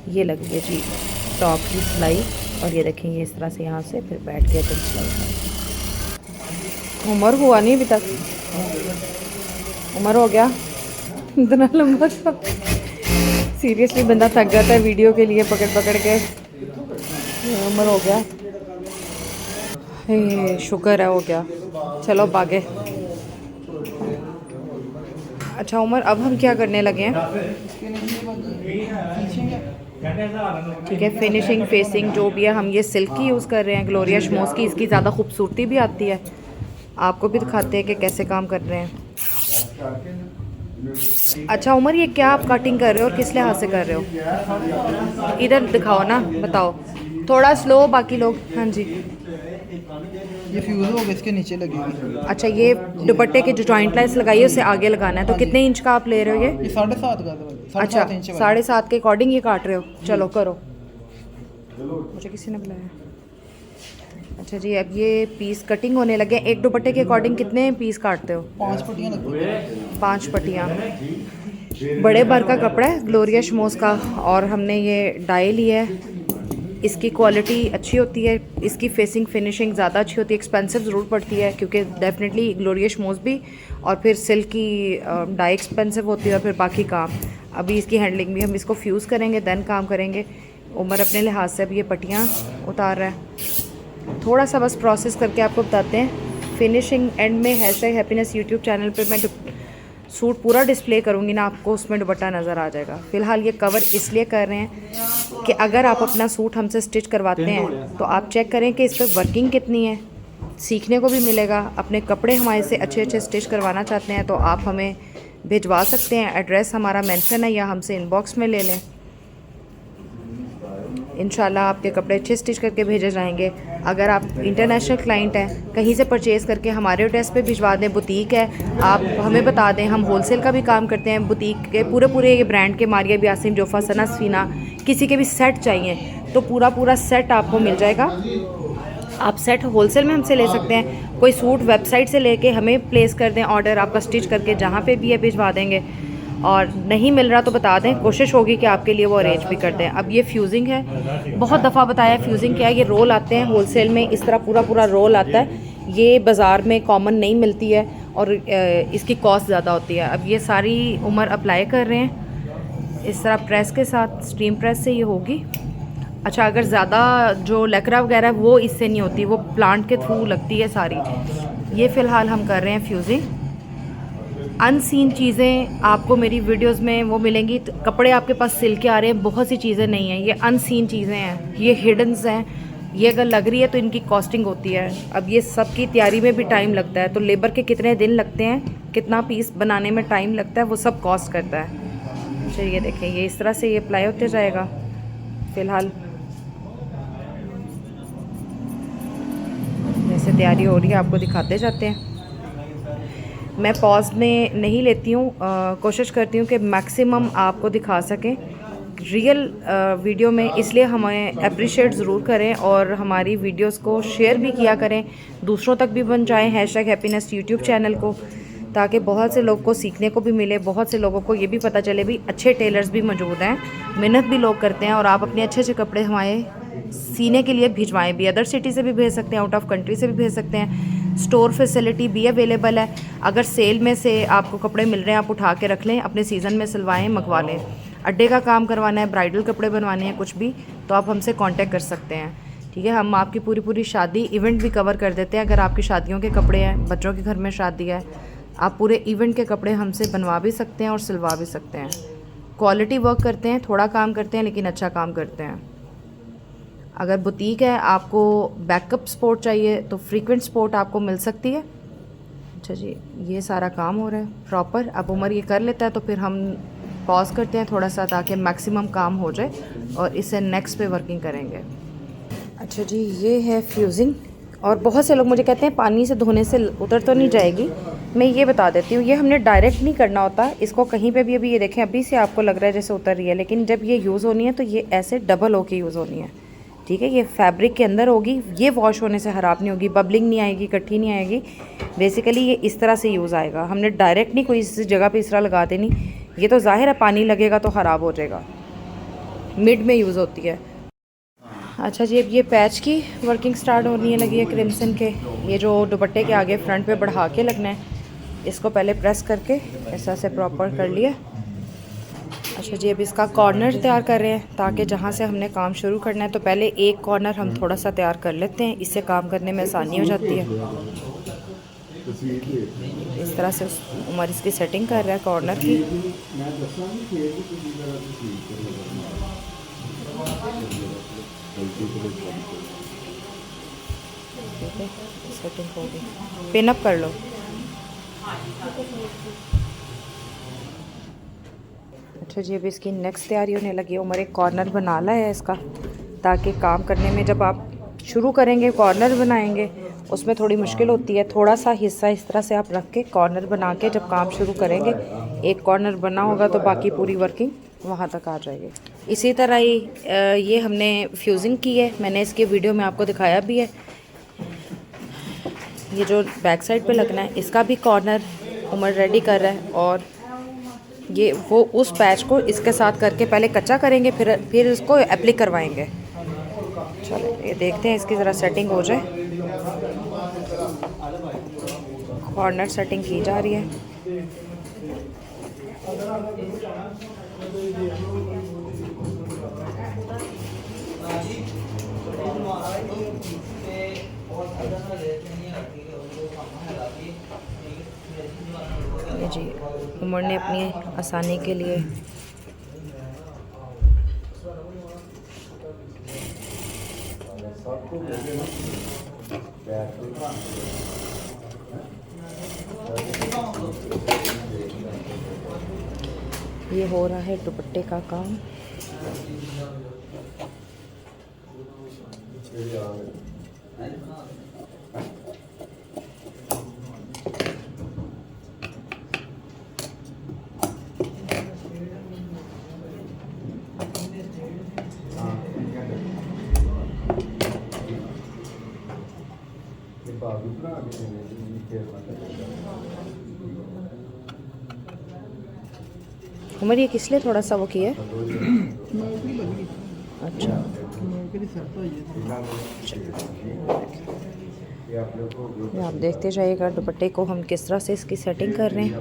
ये लगी है जी टॉप की सिलाई और ये देखेंगे इस तरह से यहाँ से फिर बैठ के तुम सिलाई। उम्र हुआ नहीं अभी तक, उम्र हो गया इतना लंबा था। सीरियसली बंदा थक जाता है वीडियो के लिए पकड़ पकड़ के। उम्र हो गया, शुक्र है हो गया। चलो अब आगे। अच्छा उमर, अब हम क्या करने लगे हैं? ठीक है, फिनिशिंग फेसिंग जो भी है हम ये सिल्क की यूज़ कर रहे हैं, ग्लोरिया शमोस की। इसकी ज़्यादा खूबसूरती भी आती है। आपको भी दिखाते हैं कि कैसे काम कर रहे हैं। अच्छा उमर, ये क्या आप कटिंग कर रहे हो और किस लिहाज से कर रहे हो? इधर दिखाओ ना, बताओ थोड़ा स्लो, बाकी लोग। हाँ जी, ये फ्यूज हो गया, इसके नीचे लगेगी। अच्छा, ये दुपट्टे के जो जॉइंट लाइन्स लगाई है उससे आगे लगाना है। तो कितने इंच का आप ले रहे हो ये? 7.5 का। अच्छा, 7.5 के अकॉर्डिंग ये काट रहे हो। चलो करो, मुझे किसी ने बुलाया। अच्छा जी, अब ये पीस कटिंग होने लगे। एक दुपट्टे के अकॉर्डिंग कितने पीस काटते हो? 5 पट्टियाँ लगती हैं। 5 पट्टियाँ। बड़े भर का कपड़ा है ग्लोरिया शमोस का और हमने ये डाई लिया है। इसकी क्वालिटी अच्छी होती है, इसकी फेसिंग फिनिशिंग ज़्यादा अच्छी होती है। एक्सपेंसिव ज़रूर पड़ती है क्योंकि डेफिनेटली ग्लोरिया शमोस भी और फिर सिल्क की डाई एक्सपेंसिव होती है और फिर बाकी काम। अभी इसकी हैंडलिंग भी हम इसको फ्यूज़ करेंगे, देन काम करेंगे। उमर अपने लिहाज से अब ये पट्टियाँ उतार रहा है। थोड़ा सा बस प्रोसेस करके आपको बताते हैं। फिनिशिंग एंड में #हैप्पीनेस यूट्यूब चैनल पे मैं सूट पूरा डिस्प्ले करूँगी ना, आपको उसमें दुपट्टा नज़र आ जाएगा। फ़िलहाल ये कवर इसलिए कर रहे हैं कि अगर आप अपना सूट हमसे स्टिच करवाते हैं तो आप चेक करें कि इस पर वर्किंग कितनी है, सीखने को भी मिलेगा। अपने कपड़े हमारे से अच्छे अच्छे स्टिच करवाना चाहते हैं तो आप हमें भिजवा सकते हैं। एड्रेस हमारा मेंशन है या हमसे इनबॉक्स में ले लें। इंशाल्लाह आपके कपड़े अच्छे स्टिच करके भेजे जाएंगे। अगर आप इंटरनेशनल क्लाइंट हैं, कहीं से परचेज़ करके हमारे एड्रेस पे भिजवा दें। बुटीक है, आप हमें बता दें, हम होलसेल का भी काम करते हैं। बुटीक के पूरे ये ब्रांड के मारिया बियासिम, जोफ़ा, सना, सफीना, किसी के भी सेट चाहिए तो पूरा सेट आपको मिल जाएगा। आप सेट होलसेल में हमसे ले सकते हैं। कोई सूट वेबसाइट से लेके हमें प्लेस कर दें ऑर्डर, आपका स्टिच करके जहाँ पे भी है भिजवा देंगे। और नहीं मिल रहा तो बता दें, कोशिश होगी कि आपके लिए वो अरेंज भी कर दें। अब ये फ्यूजिंग है, बहुत दफ़ा बताया फ्यूजिंग क्या है। ये रोल आते हैं होलसेल में, इस तरह पूरा रोल आता है। ये बाज़ार में कॉमन नहीं मिलती है और इसकी कॉस्ट ज़्यादा होती है। अब ये सारी उमर अप्लाई कर रहे हैं इस तरह प्रेस के साथ, स्टीम प्रेस से ये होगी। अच्छा, अगर ज़्यादा जो लकड़ा वगैरह वो इससे नहीं होती, वो प्लांट के थ्रू लगती है सारी। ये फ़िलहाल हम कर रहे हैं फ्यूजिंग। अनसीन चीज़ें आपको मेरी वीडियोस में वो मिलेंगी। कपड़े आपके पास सिल के आ रहे हैं, बहुत सी चीज़ें नहीं हैं, ये अनसीन चीज़ें हैं, ये हिडन्स हैं। ये अगर लग रही है तो इनकी कॉस्टिंग होती है। अब ये सब की तैयारी में भी टाइम लगता है, तो लेबर के कितने दिन लगते हैं, कितना पीस बनाने में टाइम लगता है, वो सब कॉस्ट करता है। चलिए देखें, ये इस तरह से ये अप्लाई होते जाएगा। फ़िलहाल जैसे तैयारी हो रही है आपको दिखाते जाते हैं। मैं पॉज में नहीं लेती हूँ, कोशिश करती हूँ कि मैक्सिमम आपको दिखा सकें रियल वीडियो में। इसलिए हमें अप्रिशिएट ज़रूर करें और हमारी वीडियोस को शेयर भी किया करें, दूसरों तक भी बन जाएं #हैप्पीनेस यूट्यूब चैनल को, ताकि बहुत से लोग को सीखने को भी मिले। बहुत से लोगों को ये भी पता चले भी अच्छे टेलर्स भी मौजूद हैं, मेहनत भी लोग करते हैं और आप अपने अच्छे अच्छे कपड़े हमारे सीने के लिए भिजवाएं भी। अदर सिटी से भी भेज सकते हैं, आउट ऑफ कंट्री से भी भेज सकते हैं। स्टोर फैसिलिटी भी अवेलेबल है। अगर सेल में से आपको कपड़े मिल रहे हैं, आप उठा के रख लें, अपने सीज़न में सिलवाएं, मंगवा लें। अड्डे का काम करवाना है, ब्राइडल कपड़े बनवाने हैं, कुछ भी, तो आप हमसे कांटेक्ट कर सकते हैं। ठीक है, हम आपकी पूरी शादी इवेंट भी कवर कर देते हैं। अगर आपकी शादियों के कपड़े हैं, बच्चों के घर में शादी है, आप पूरे इवेंट के कपड़े हमसे बनवा भी सकते हैं और सिलवा भी सकते हैं। क्वालिटी वर्क करते हैं, थोड़ा काम करते हैं लेकिन अच्छा काम करते हैं। अगर बुटीक है, आपको बैकअप सपोर्ट चाहिए तो फ्रीक्वेंट सपोर्ट आपको मिल सकती है। अच्छा जी, ये सारा काम हो रहा है प्रॉपर। अब उमर ये कर लेता है तो फिर हम पॉज करते हैं थोड़ा सा, ताकि मैक्सिमम काम हो जाए और इससे नेक्स्ट पे वर्किंग करेंगे। अच्छा जी, ये है फ्यूजिंग। और बहुत से लोग मुझे कहते हैं पानी से धोने से उतर तो नहीं जाएगी। मैं ये बता देती हूँ, ये हमने डायरेक्ट नहीं करना होता इसको कहीं पे भी। अभी ये देखें, अभी से आपको लग रहा है जैसे उतर रही है, लेकिन जब ये यूज़ होनी है तो ये ऐसे डबल होके यूज़ होनी है, ठीक है। ये फैब्रिक के अंदर होगी, ये वॉश होने से ख़राब नहीं होगी, बबलिंग नहीं आएगी, इकट्ठी नहीं आएगी। बेसिकली ये इस तरह से यूज़ आएगा। हमने डायरेक्ट नहीं कोई इस जगह पे इस तरह लगा देनी, ये तो ज़ाहिर है पानी लगेगा तो ख़राब हो जाएगा। मिड में यूज़ होती है। अच्छा जी, अब ये पैच की वर्किंग स्टार्ट होनी है लगी है क्रिम्सन के। ये जो दुपट्टे के आगे फ्रंट पे बढ़ा के लगना है, इसको पहले प्रेस करके ऐसा से प्रॉपर कर लिया। अच्छा जी, अब इसका कॉर्नर तैयार कर रहे हैं ताकि जहाँ से हमने काम शुरू करना है तो पहले एक कॉर्नर हम थोड़ा सा तैयार कर लेते हैं, इससे काम करने में आसानी हो जाती है। इस तरह से उमर इसकी सेटिंग कर रहा है कॉर्नर की। ठीक है, सेटिंग हो गई। पिन अप कर लो। अच्छा जी, अभी इसकी नेक्स्ट तैयारी होने लगी है। उमर एक कॉर्नर बना ला है इसका, ताकि काम करने में जब आप शुरू करेंगे कॉर्नर बनाएंगे उसमें थोड़ी मुश्किल होती है। थोड़ा सा हिस्सा इस तरह से आप रख के कॉर्नर बना के जब काम शुरू करेंगे, एक कॉर्नर बना होगा तो बाकी पूरी वर्किंग वहाँ तक आ जाएगी। इसी तरह ही ये हमने फ्यूजिंग की है, मैंने इसके वीडियो में आपको दिखाया भी है। ये जो बैक साइड पे लगना है इसका भी कॉर्नर उमर रेडी कर रहा है, और ये वो उस पैच को इसके साथ करके पहले कच्चा करेंगे, फिर इसको एप्लिक करवाएंगे। चलो ये देखते हैं, इसकी ज़रा सेटिंग हो जाए। कॉर्नर सेटिंग की जा रही है। ये जी उमर ने अपनी आसानी के लिए ये हो रहा है दुपट्टे का काम। उमर ये किस लिए थोड़ा सा वो किया है? अच्छा, ये आप देखते जाइएगा दुपट्टे को हम किस तरह से इसकी सेटिंग कर रहे हैं।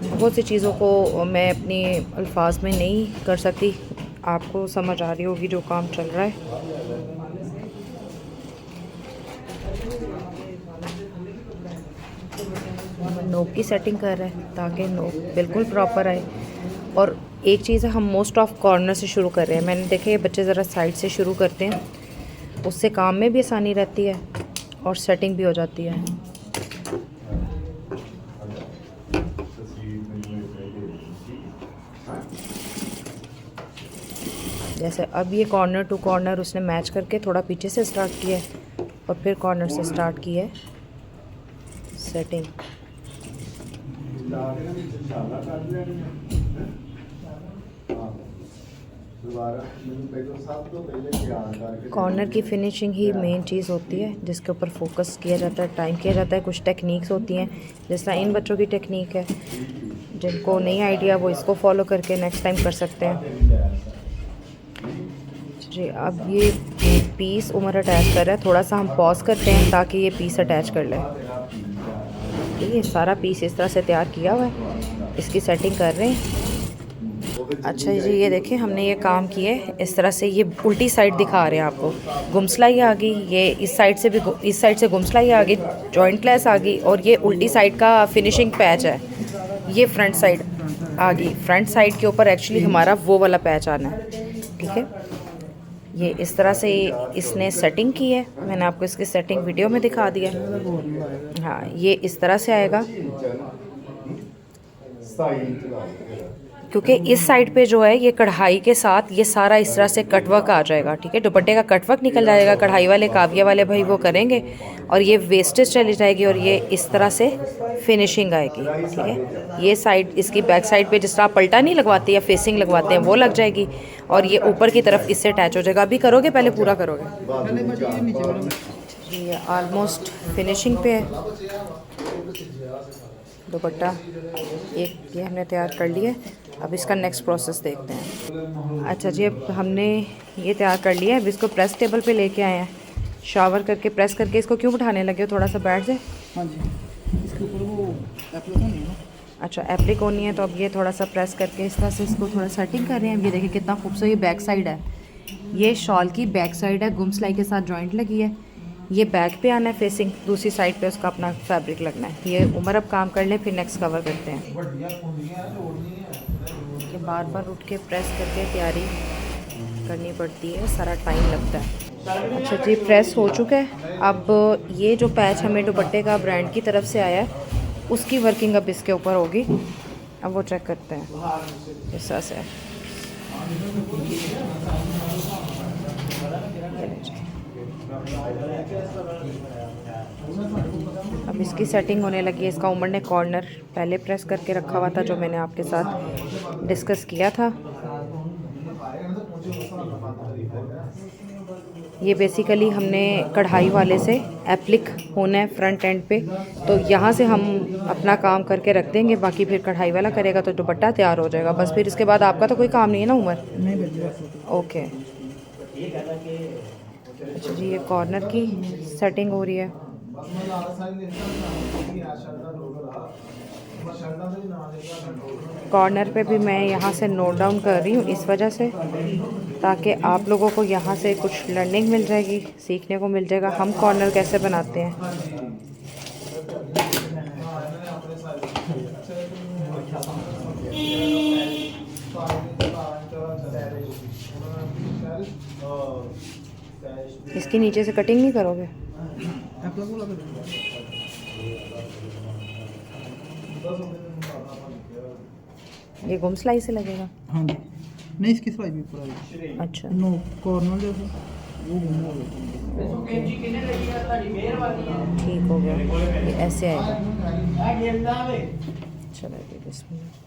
बहुत सी चीज़ों को मैं अपनी अल्फाज में नहीं कर सकती, आपको समझ आ रही होगी जो काम चल रहा है। नोक की सेटिंग कर रहे हैं ताकि नोक बिल्कुल प्रॉपर आए। और एक चीज़ है, हम मोस्ट ऑफ कॉर्नर से शुरू कर रहे हैं। मैंने देखा ये बच्चे ज़रा साइड से शुरू करते हैं, उससे काम में भी आसानी रहती है और सेटिंग भी हो जाती है। जैसे अब ये कॉर्नर टू कॉर्नर उसने मैच करके थोड़ा पीछे से स्टार्ट किया है और फिर कॉर्नर से स्टार्ट की है सेटिंग। कॉर्नर की फिनिशिंग ही मेन चीज़ होती है जिसके ऊपर फोकस किया जाता है, टाइम किया जाता है। कुछ टेक्निक्स होती हैं, जिस तरह इन बच्चों की टेक्निक है, जिनको नहीं आइडिया वो इसको फॉलो करके नेक्स्ट टाइम कर सकते हैं। जी, अब ये पीस उमर अटैच कर रहा है, थोड़ा सा हम पॉज करते हैं ताकि ये पीस अटैच कर ले। ये सारा पीस इस तरह से तैयार किया हुआ है, इसकी सेटिंग कर रहे हैं। अच्छा जी, ये देखें हमने ये काम किए इस तरह से। ये उल्टी साइड दिखा रहे हैं आपको, गुमसलाई आ गई, ये इस साइड से गुमसलाई आ गई, जॉइंट लेस आ गई, और ये उल्टी साइड का फिनिशिंग पैच है, ये फ्रंट साइड आ गई। फ्रंट साइड के ऊपर एक्चुअली हमारा वो वाला पैच आना है, ठीक है। ये इस तरह से इसने सेटिंग की है, मैंने आपको इसकी सेटिंग वीडियो में दिखा दिया। हाँ, ये इस तरह से आएगा। क्योंकि इस साइड पे जो है ये कढ़ाई के साथ ये सारा इस तरह से कटवर्क आ जाएगा, ठीक है। दुपट्टे का कटवर्क निकल जाएगा, कढ़ाई वाले काविया वाले भाई वो करेंगे और ये वेस्टेज चली जाएगी और ये इस तरह से फिनिशिंग आएगी, ठीक है। ये साइड इसकी बैक साइड पे जिस तरह आप पलटा नहीं लगवाते या फेसिंग लगवाते हैं वो लग जाएगी और ये ऊपर की तरफ इससे अटैच हो जाएगा। अभी करोगे, पहले पूरा करोगे। पहले बस ये नीचे वाला ये ऑलमोस्ट फिनिशिंग पे है। दुपट्टा एक ये हमने तैयार कर लिया है। अब इसका नेक्स्ट प्रोसेस देखते हैं। अच्छा जी, अब हमने ये तैयार कर लिया है। अब इसको प्रेस टेबल पे लेके आए हैं, शावर करके प्रेस करके। इसको क्यों बिठाने लगे हो, थोड़ा सा बैठ जाए। हाँ जी, इसके ऊपर वो एप्लिक होनी है ना। अच्छा, एप्लिक होनी है, तो अब ये थोड़ा सा प्रेस करके इस तरह से इसको थोड़ा सेटिंग कर रहे हैं। अब ये देखिए कितना खूबसूरत ये बैक साइड है। ये शॉल की बैक साइड है, गुम सिलाई के साथ जॉइंट लगी है। ये बैक पे आना है फेसिंग, दूसरी साइड पे उसका अपना फैब्रिक लगना है। ये उम्र अब काम कर लें, फिर नेक्स्ट कवर करते हैं। कि बार बार उठ के प्रेस करके तैयारी करनी पड़ती है, सारा टाइम लगता है। अच्छा जी, प्रेस हो चुका है। अब ये जो पैच हमें दुपट्टे का ब्रांड की तरफ से आया है उसकी वर्किंग अब इसके ऊपर होगी। अब वो चेक करते हैं इस तरह से। अब इसकी सेटिंग होने लगी है। इसका उमर ने कॉर्नर पहले प्रेस करके रखा हुआ था, जो मैंने आपके साथ डिस्कस किया था। ये बेसिकली हमने कढ़ाई वाले से एप्लिक होना है फ्रंट एंड पे, तो यहाँ से हम अपना काम करके रख देंगे। बाकी फिर कढ़ाई वाला करेगा तो दुपट्टा तैयार हो जाएगा बस। फिर इसके बाद आपका तो कोई काम नहीं है ना उमर? नहीं बल्कि ओके। अच्छा जी, ये कॉर्नर की सेटिंग हो रही है। कॉर्नर पे भी मैं यहाँ से नोट डाउन कर रही हूँ इस वजह से, ताकि आप लोगों को यहाँ से कुछ लर्निंग मिल जाएगी, सीखने को मिल जाएगा हम कॉर्नर कैसे बनाते हैं। इसके नीचे से कटिंग नहीं करोगे? एप्लिक वाला कर देंगे। ये गुम सिलाई से लगेगा? हाँ जी, नहीं इसकी सिलाई भी ऊपर आएगी। अच्छा, नो कॉर्नर जैसे वो घूम हो गया। ठीक हो गया। ये ऐसे आएगा। चलो ये बिस्मिल्लाह।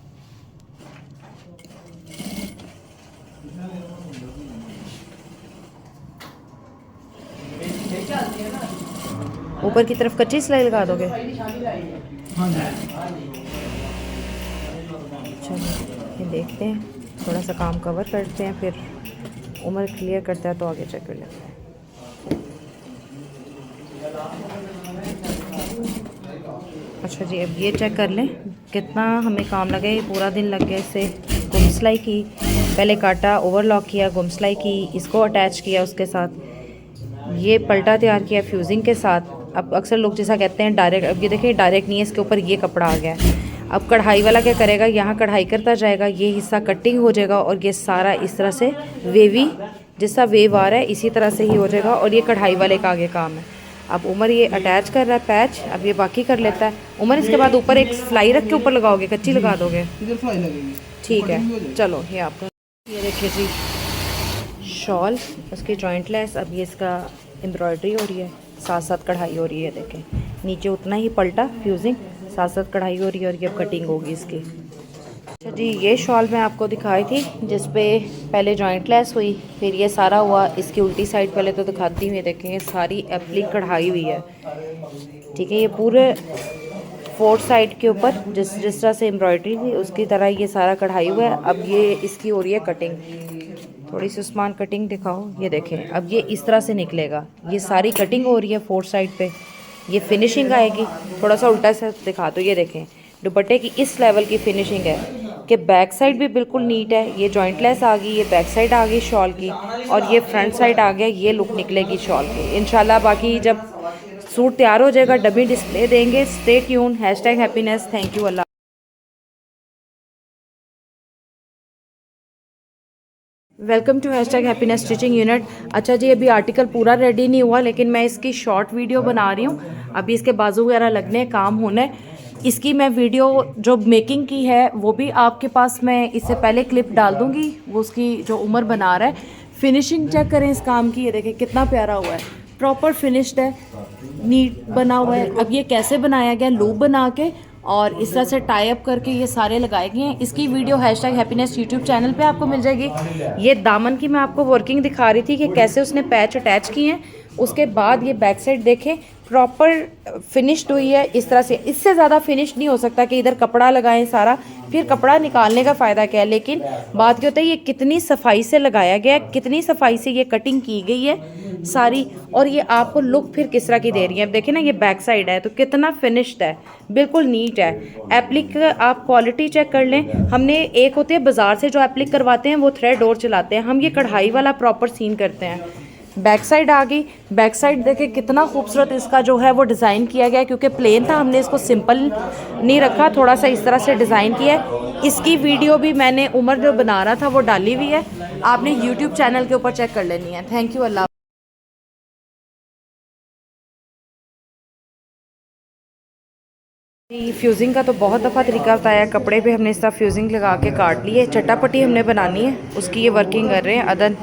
ऊपर की तरफ कच्ची सिलाई लगा दोगे? हाँ जी। चलो ये देखते हैं, थोड़ा सा काम कवर करते हैं, फिर उम्र क्लियर करता है तो आगे चेक कर लेते हैं। अच्छा जी, अब ये चेक कर लें कितना हमें काम लगे। पूरा दिन लग गया इससे। गुम सिलाई की, पहले काटा, ओवरलॉक किया, गुम सिलाई की, इसको अटैच किया उसके साथ, ये पलटा तैयार किया फ्यूजिंग के साथ। अब अक्सर लोग जैसा कहते हैं डायरेक्ट, अब ये देखिए डायरेक्ट नहीं है, इसके ऊपर ये कपड़ा आ गया है। अब कढ़ाई वाला क्या करेगा, यहाँ कढ़ाई करता जाएगा, ये हिस्सा कटिंग हो जाएगा और ये सारा इस तरह से वेवी, जैसा वेव आ रहा है इसी तरह से ही हो जाएगा और ये कढ़ाई वाले का आगे काम है। अब उमर ये अटैच कर रहा है पैच, अब ये बाकी कर लेता है। उमर इसके बाद ऊपर एक सिलाई रख के ऊपर लगाओगे, कच्ची लगा दोगे? इधर सिलाई लगेगी। ठीक है, चलो ये आपका, ये देखिए जी शॉल, उसकी जॉइंट लेस। अब ये इसका एम्ब्रॉयडरी हो रही है, साथ साथ कढ़ाई हो रही है। देखें नीचे उतना ही पलटा फ्यूजिंग, साथ साथ कढ़ाई हो रही है और ये कटिंग होगी इसकी। अच्छा जी, ये शॉल मैं आपको दिखाई थी जिस पे पहले जॉइंट लेस हुई, फिर ये सारा हुआ। इसकी उल्टी साइड पहले तो दिखाती हूँ, देखें ये सारी एप्लिक कढ़ाई हुई है, ठीक है। ये पूरे फोर्थ साइड के ऊपर जिस तरह से एम्ब्रॉयडरी थी उसकी तरह ये सारा कढ़ाई हुआ है। अब ये इसकी हो रही है कटिंग, थोड़ी सी उस्मान कटिंग दिखाओ। ये देखें अब ये इस तरह से निकलेगा, ये सारी कटिंग हो रही है फोर्थ साइड पे, ये फिनिशिंग आएगी। थोड़ा सा उल्टा सा दिखा दो, ये देखें दुपट्टे की इस लेवल की फिनिशिंग है कि बैक साइड भी बिल्कुल नीट है। ये जॉइंट लेस आ गई, ये बैक साइड आ गई शॉल की, और ये फ्रंट साइड आ गया। ये लुक निकलेगी शॉल की इंशाल्लाह। बाकी जब सूट तैयार हो जाएगा डबी डिस्प्ले देंगे। Stay tune, #happiness. Thank you, Allah. Welcome to #happiness stitching unit. अच्छा जी, अभी आर्टिकल पूरा रेडी नहीं हुआ, लेकिन मैं इसकी शॉर्ट वीडियो बना रही हूँ। अभी इसके बाजू वगैरह लगने, काम होना है। इसकी मैं वीडियो जो मेकिंग की है वो भी आपके पास मैं इससे पहले क्लिप डाल दूँगी, वो उसकी जो उमर बना रहा है। फिनिशिंग चेक करें इस काम की, ये देखें कितना प्यारा हुआ है, प्रॉपर फिनिश्ड है, नीट बना हुआ है। अब ये कैसे बनाया गया, लूप बना के और इस तरह से टाई अप करके ये सारे लगाए गए हैं। इसकी वीडियो #हैप्पीनेस यूट्यूब चैनल पे आपको मिल जाएगी। ये दामन की मैं आपको वर्किंग दिखा रही थी कि कैसे उसने पैच अटैच किए हैं। उसके बाद ये बैक साइड देखें, प्रॉपर फिनिश्ड हुई है इस तरह से। इससे ज़्यादा फिनिश नहीं हो सकता कि इधर कपड़ा लगाएं सारा, फिर कपड़ा निकालने का फ़ायदा क्या है। लेकिन बात क्या होता है, ये कितनी सफाई से लगाया गया है, कितनी सफाई से ये कटिंग की गई है सारी, और ये आपको लुक फिर किस तरह की दे रही है। अब देखें ना, ये बैक साइड है तो कितना फिनिश्ड है, बिल्कुल नीट है। एप्लिक आप क्वालिटी चेक कर लें। हमने एक होते हैं बाज़ार से जो एप्लिक करवाते हैं, वो थ्रेड और चलाते हैं, हम ये कढ़ाई वाला प्रॉपर सीन करते हैं। बैक साइड आ गई, बैक साइड देखें कितना खूबसूरत इसका जो है वो डिज़ाइन किया गया है। क्योंकि प्लेन था, हमने इसको सिंपल नहीं रखा, थोड़ा सा इस तरह से डिज़ाइन किया है। इसकी वीडियो भी मैंने उमर जो बना रहा था वो डाली हुई है, आपने यूट्यूब चैनल के ऊपर चेक कर लेनी है। Thank you, Allah. फ्यूजिंग का तो बहुत दफ़ा तरीका बताया, कपड़े पे हमने इस तरह फ्यूजिंग लगा के काट ली है। चट्टापट्टी हमने बनानी है, उसकी ये वर्किंग कर रहे हैं। अदन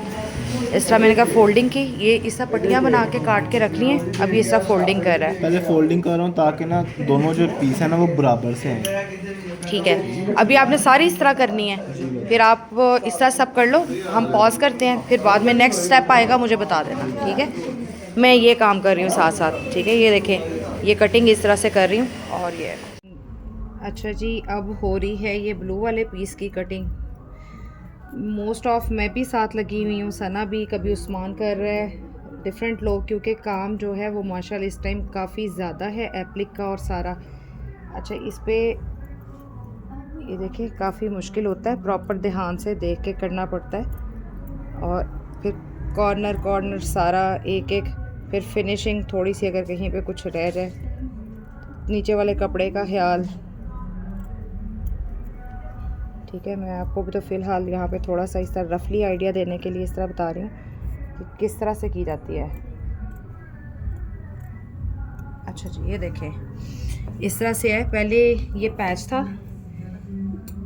इस तरह मैंने कहा फोल्डिंग की, ये इस तरह पट्टियाँ बना के काट के रख ली हैं। अभी इस तरह फोल्डिंग कर रहा है। पहले फोल्डिंग कर रहा हूँ ताकि ना दोनों जो पीस है ना वो बराबर से हैं। ठीक है, अभी आपने सारी इस तरह करनी है, फिर आप इस तरह सब कर लो। हम पॉज करते हैं, फिर बाद में नेक्स्ट स्टेप आएगा, मुझे बता देना, ठीक है। मैं ये काम कर रही हूँ साथ साथ, ठीक है। ये देखें, ये कटिंग इस तरह से कर रही हूँ। और ये अच्छा जी, अब हो रही है ये ब्लू वाले पीस की कटिंग। मोस्ट ऑफ मैं भी साथ लगी हुई हूँ, सना भी, कभी उस्मान कर रहा है, डिफरेंट लोग, क्योंकि काम जो है वो माशाल्लाह इस टाइम काफ़ी ज़्यादा है एप्लिक का और सारा। अच्छा, इस पे ये देखिए काफ़ी मुश्किल होता है, प्रॉपर ध्यान से देख के करना पड़ता है। और फिर कॉर्नर कॉर्नर सारा एक एक, फिर फिनिशिंग थोड़ी सी अगर कहीं पे कुछ रह जाए, नीचे वाले कपड़े का ख्याल, ठीक है। मैं आपको भी तो फ़िलहाल यहाँ पे थोड़ा सा इस तरह रफली आइडिया देने के लिए इस तरह बता रही हूँ कि किस तरह से की जाती है। अच्छा जी, ये देखें इस तरह से है। पहले ये पैच था,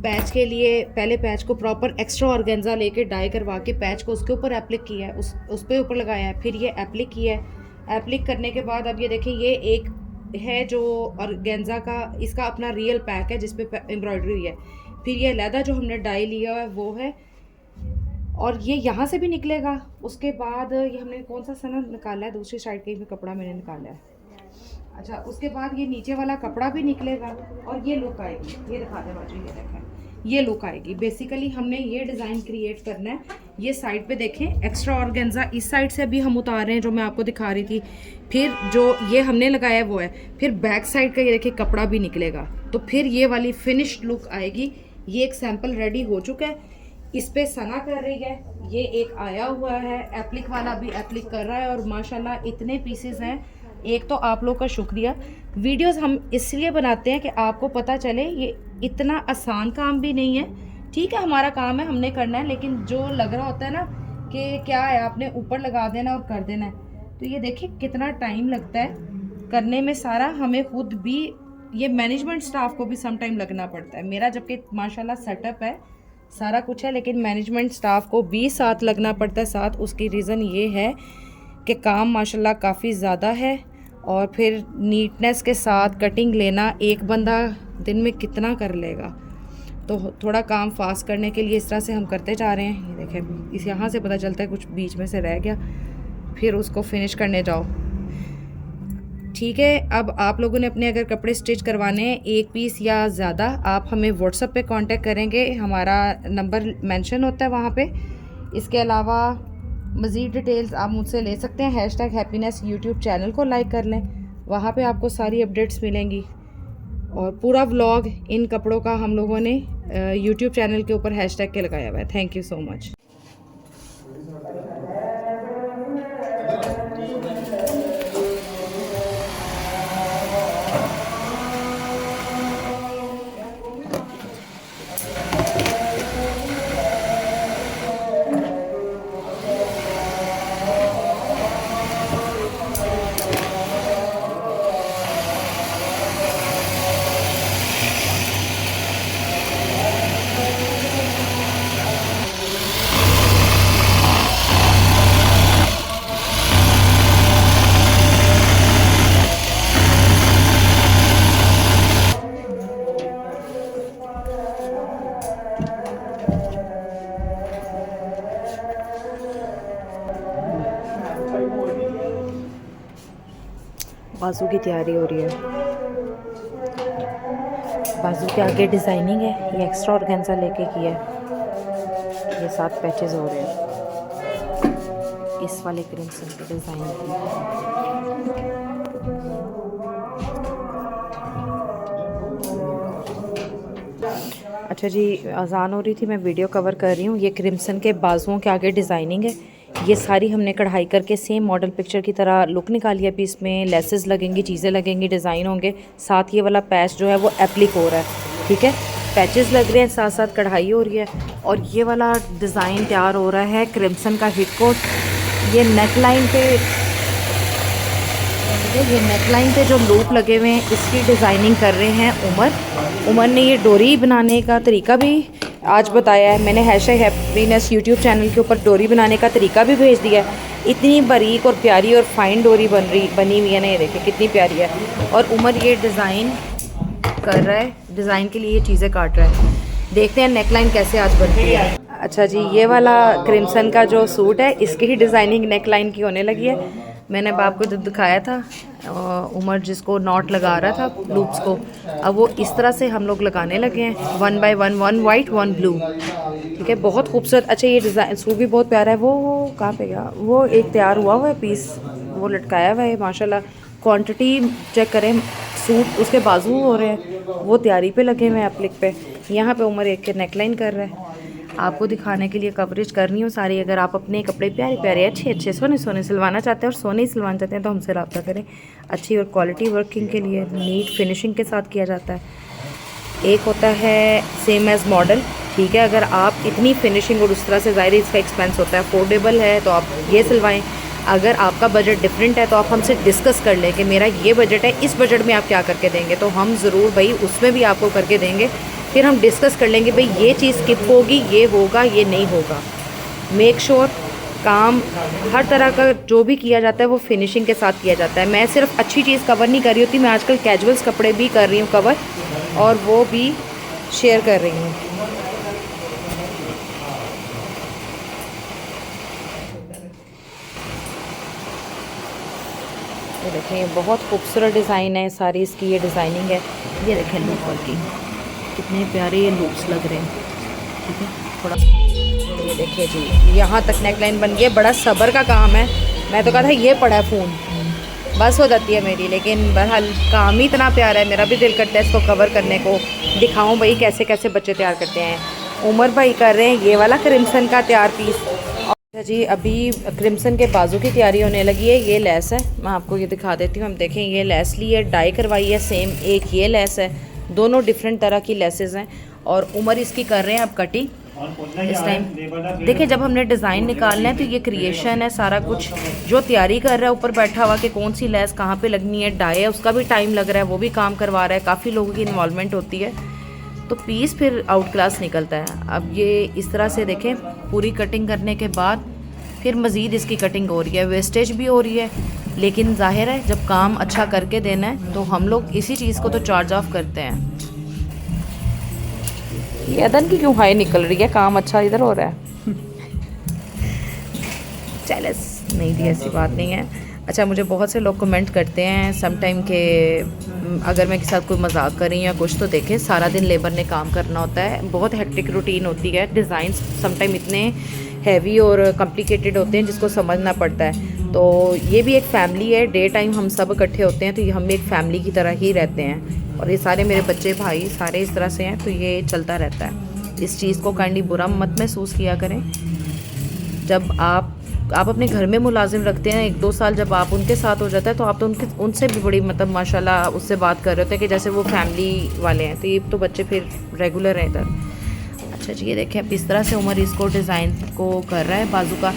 पैच के लिए पहले पैच को प्रॉपर एक्स्ट्रा ऑर्गेन्जा लेके डाई करवा के पैच को उसके ऊपर एप्लिक किया है, उस पे ऊपर लगाया है, फिर ये एप्लिक किया है। एप्लिक करने के बाद अब ये देखें, ये एक है जो ऑर्गेन्जा का, इसका अपना रियल पैक है जिस पे एम्ब्रॉयडरी हुई है। फिर ये लैदा जो हमने डाई लिया है वो है, और ये यहाँ से भी निकलेगा। उसके बाद ये हमने कौन सा सना निकाला है, दूसरी साइड का ही कपड़ा मैंने निकाला है। अच्छा, उसके बाद ये नीचे वाला कपड़ा भी निकलेगा और ये लुक आएगी। ये दिखा दें बाजू, ये देखें, ये लुक आएगी। बेसिकली हमने ये डिज़ाइन क्रिएट करना है। ये साइड पे देखें, एक्स्ट्रा ऑर्गेन्जा इस साइड से भी हम उतार रहे हैं जो मैं आपको दिखा रही थी। फिर जो ये हमने लगाया वो है, फिर बैक साइड का ये देखिए कपड़ा भी निकलेगा, तो फिर ये वाली फिनिश्ड लुक आएगी। ये एक सैंपल रेडी हो चुका है, इस पे सना कर रही है। ये एक आया हुआ है, एप्लिक वाला भी एप्लिक कर रहा है, और माशाल्लाह इतने पीसेस हैं। एक तो आप लोग का शुक्रिया। वीडियोस हम इसलिए बनाते हैं कि आपको पता चले ये इतना आसान काम भी नहीं है। ठीक है, हमारा काम है, हमने करना है, लेकिन जो लग रहा होता है ना कि क्या है, आपने ऊपर लगा देना और कर देना है, तो ये देखिए कितना टाइम लगता है करने में सारा। हमें खुद भी, ये मैनेजमेंट स्टाफ को भी सम टाइम लगना पड़ता है। मेरा जबकि माशाल्लाह सेटअप है, सारा कुछ है, लेकिन मैनेजमेंट स्टाफ को भी साथ लगना पड़ता है साथ। उसकी रीज़न ये है कि काम माशाल्लाह काफ़ी ज़्यादा है, और फिर नीटनेस के साथ कटिंग लेना एक बंदा दिन में कितना कर लेगा। तो थोड़ा काम फास्ट करने के लिए इस तरह से हम करते जा रहे हैं। ये देखें, इस यहाँ से पता चलता है कुछ बीच में से रह गया, फिर उसको फिनिश करने जाओ। ठीक है, अब आप लोगों ने अपने अगर कपड़े स्टिच करवाने हैं, एक पीस या ज़्यादा, आप हमें व्हाट्सएप पे कांटेक्ट करेंगे, हमारा नंबर मेंशन होता है वहाँ पे। इसके अलावा मज़ीद डिटेल्स आप मुझसे ले सकते हैं। #हैप्पीनेस यूट्यूब चैनल को लाइक कर लें, वहाँ पे आपको सारी अपडेट्स मिलेंगी। और पूरा व्लॉग इन कपड़ों का हम लोगों ने यूट्यूब चैनल के ऊपर # के लगाया हुआ है। Thank you so much. बाजू की तैयारी हो रही है। बाजू के आगे डिज़ाइनिंग है, ये एक्स्ट्रा ऑर्गेन्जा लेके किया है। ये 7 पैचेस हो रहे हैं इस वाले क्रिम्सन के डिज़ाइन की। अच्छा जी, अजान हो रही थी, मैं वीडियो कवर कर रही हूँ। ये क्रिम्सन के बाजुओं के आगे डिज़ाइनिंग है। ये सारी हमने कढ़ाई करके सेम मॉडल पिक्चर की तरह लुक निकाली है। अभी इसमें लेसेस लगेंगी, चीज़ें लगेंगी, डिज़ाइन होंगे। साथ ये वाला पैच जो है वो एप्लिक हो रहा है, ठीक है। पैचेस लग रहे हैं, साथ साथ कढ़ाई हो रही है। और ये वाला डिज़ाइन तैयार हो रहा है क्रिम्सन का हिट कोट। ये नेकलाइन पे जो लूप लगे हुए हैं इसकी डिज़ाइनिंग कर रहे हैं उमर ने। ये डोरी बनाने का तरीका भी आज बताया है। मैंने #हैप्पीनेस यूट्यूब चैनल के ऊपर डोरी बनाने का तरीका भी भेज दिया है। इतनी बारीक और प्यारी और फाइन डोरी बनी हुई है ना, ये देखिए कितनी प्यारी है। और उमर ये डिज़ाइन कर रहा है, डिज़ाइन के लिए ये चीज़ें काट रहा है। देखते हैं नेकलाइन कैसे आज बनती है। अच्छा जी, ये वाला क्रिम्सन का जो सूट है इसकी ही डिज़ाइनिंग नेकलाइन की होने लगी है। मैंने बाप को जब दिखाया था, उमर जिसको नॉट लगा रहा था लूप्स को, अब वो इस तरह से हम लोग लगाने लगे हैं 1 बाय 1, 1 वाइट 1 ब्लू, ठीक है। बहुत खूबसूरत। अच्छा, ये डिज़ाइन सूट भी बहुत प्यारा है। वो कहाँ पे गया? वो एक तैयार हुआ है पीस, वो लटकाया हुआ है माशाल्लाह। क्वांटिटी चेक करें, सूट उसके बाजू हो रहे हैं, वो तैयारी पे लगे हुए हैं एप्लिक पे। यहाँ पे उमर एक के नेकलाइन कर रहा है। आपको दिखाने के लिए कवरेज कर रही हूँ सारी। अगर आप अपने कपड़े प्यारे प्यारे अच्छे सोने सिलवाना चाहते हैं और सोने ही सिलवाना चाहते हैं तो हमसे रब्ता करें। अच्छी और क्वालिटी वर्किंग के लिए नीट फिनिशिंग के साथ किया जाता है। एक होता है सेम एज़ मॉडल, ठीक है। अगर आप इतनी फिनिशिंग और उस तरह से, ज़ाहिर इसका एक्सपेंस होता है, अफोर्डेबल है तो आप ये सिलवाएँ। अगर आपका बजट डिफरेंट है तो आप हमसे डिस्कस कर लें कि मेरा ये बजट है, इस बजट में आप क्या करके देंगे, तो हम ज़रूर भाई उसमें भी आपको करके देंगे। फिर हम डिस्कस कर लेंगे भाई ये चीज़ स्किप होगी, ये होगा, ये नहीं होगा। मेक श्योर काम हर तरह का जो भी किया जाता है वो फिनिशिंग के साथ किया जाता है। मैं सिर्फ अच्छी चीज़ कवर नहीं कर रही होती, मैं आजकल कैजुअल्स कपड़े भी कर रही हूँ कवर, और वो भी शेयर कर रही हूँ। ये देखें, बहुत खूबसूरत डिज़ाइन है सारी इसकी, ये डिज़ाइनिंग है। ये देखें लूप वर्किंग, कितने प्यारे ये लूप्स लग रहे हैं, ठीक है। थोड़ा ये देखिए जी, यहाँ तक नेकलाइन बन गई है। बड़ा सब्र का काम है। मैं तो कहा था ये पड़ा है फ़ोन, बस हो जाती है मेरी, लेकिन बहरहाल काम ही इतना प्यारा है, मेरा भी दिल करता है इसको कवर करने को, दिखाऊं भाई कैसे कैसे बच्चे तैयार करते हैं। उमर भाई कर रहे हैं ये वाला क्रिम्सन का तैयार पीस। अच्छा जी, अभी क्रिम्सन के बाजू की तैयारी होने लगी है। ये लेस है, मैं आपको ये दिखा देती हूँ। हम देखें, ये लेस ली है, डाई करवाई है सेम, एक ये लेस है, दोनों डिफरेंट तरह की लेसेस हैं। और उमर इसकी कर रहे हैं अब कटिंग इस टाइम। देखिए, जब हमने डिज़ाइन निकालना है तो ये क्रिएशन है सारा कुछ। जो तैयारी कर रहा है ऊपर बैठा हुआ कि कौन सी लेस कहाँ पे लगनी है, डाई है, उसका भी टाइम लग रहा है, वो भी काम करवा रहा है, काफ़ी लोगों की इन्वॉल्वमेंट होती है, तो पीस फिर आउट क्लास निकलता है। अब ये इस तरह से देखें, पूरी कटिंग करने के बाद फिर मज़ीद इसकी कटिंग हो रही है, वेस्टेज भी हो रही है, लेकिन जाहिर है जब काम अच्छा करके देना है तो हम लोग इसी चीज़ को तो चार्ज ऑफ करते हैं। ये अदन की क्यों हाई निकल रही है, काम अच्छा इधर हो रहा है। चैलेंज नहीं दी, ऐसी बात नहीं है। अच्छा, मुझे बहुत से लोग कमेंट करते हैं समटाइम के अगर मैं किसी साथ कोई मजाक कर रही हूँ या कुछ, तो देखें सारा दिन लेबर ने काम करना होता है, बहुत हेक्टिक रूटीन होती है, डिज़ाइन समटाइम इतने हैवी और कॉम्प्लिकेटेड होते हैं जिसको समझना पड़ता है। तो ये भी एक फैमिली है, डे टाइम हम सब इकट्ठे होते हैं तो ये हम भी एक फैमिली की तरह ही रहते हैं। और ये सारे मेरे बच्चे भाई सारे इस तरह से हैं, तो ये चलता रहता है। इस चीज़ को काइंडली बुरा मत महसूस किया करें। जब आप अपने घर में मुलाजिम रखते हैं 1-2 साल, जब आप उनके साथ हो जाता है तो आप तो उनसे भी बड़ी मतलब माशाल्लाह उससे बात कर रहे होते हैं कि जैसे वो फैमिली वाले हैं। तो ये तो बच्चे फिर रेगुलर हैं इधर। अच्छा जी, ये देखें अब इस तरह से उमर इसको डिज़ाइन को कर रहा है बाजू का।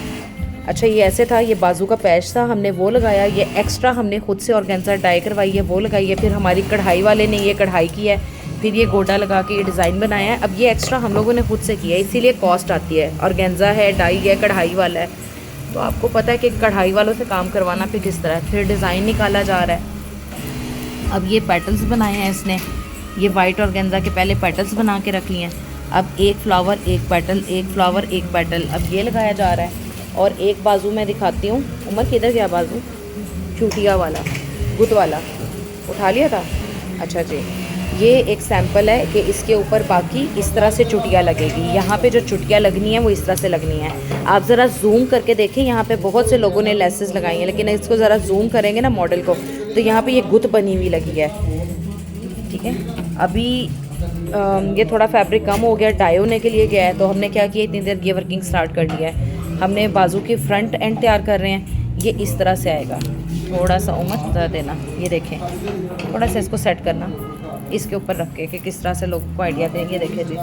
अच्छा, ये ऐसे था, ये बाजू का पैच था, हमने वो लगाया, ये एक्स्ट्रा हमने खुद से ऑर्गेन्जा डाई करवाई है, वो लगाई है। फिर हमारी कढ़ाई वाले ने ये कढ़ाई की है, फिर ये गोटा लगा के ये डिज़ाइन बनाया है। अब ये एक्स्ट्रा हम लोगों ने खुद से किया है, इसीलिए कॉस्ट आती है। ऑर्गेन्जा है, डाई है, कढ़ाई वाला है, तो आपको पता है कि कढ़ाई वालों से काम करवाना फिर किस तरह। फिर डिज़ाइन निकाला जा रहा है। अब ये पेटल्स बनाए हैं इसने, ये वाइट ऑर्गेन्जा के पहले पेटल्स बना के रख लिए हैं। अब एक फ्लावर एक पेटल, एक फ्लावर एक पेटल, अब ये लगाया जा रहा है। और एक बाजू मैं दिखाती हूँ, उमर किधर गया बाजू, चूटिया वाला, गुत वाला उठा लिया था। अच्छा जी, ये एक सैंपल है कि इसके ऊपर बाकी इस तरह से चुटिया लगेगी। यहाँ पे जो चुटिया लगनी है वो इस तरह से लगनी है। आप ज़रा जूम करके देखें, यहाँ पे बहुत से लोगों ने लेसेस लगाई हैं, लेकिन इसको ज़रा जूम करेंगे ना मॉडल को, तो यहाँ पे ये गुत बनी हुई लगी है। ठीक है, अभी ये थोड़ा फैब्रिक कम हो गया, डाई होने के लिए गया है, तो हमने क्या किया, इतनी देर ये वर्किंग स्टार्ट कर लिया है। हमने बाजू की फ्रंट एंड तैयार कर रहे हैं। ये इस तरह से आएगा, थोड़ा सा उम्र ज़रा देना, ये देखें, थोड़ा सा इसको सेट करना इसके ऊपर रख के कि किस तरह से लोगों को आइडिया देंगे। देखिए जी,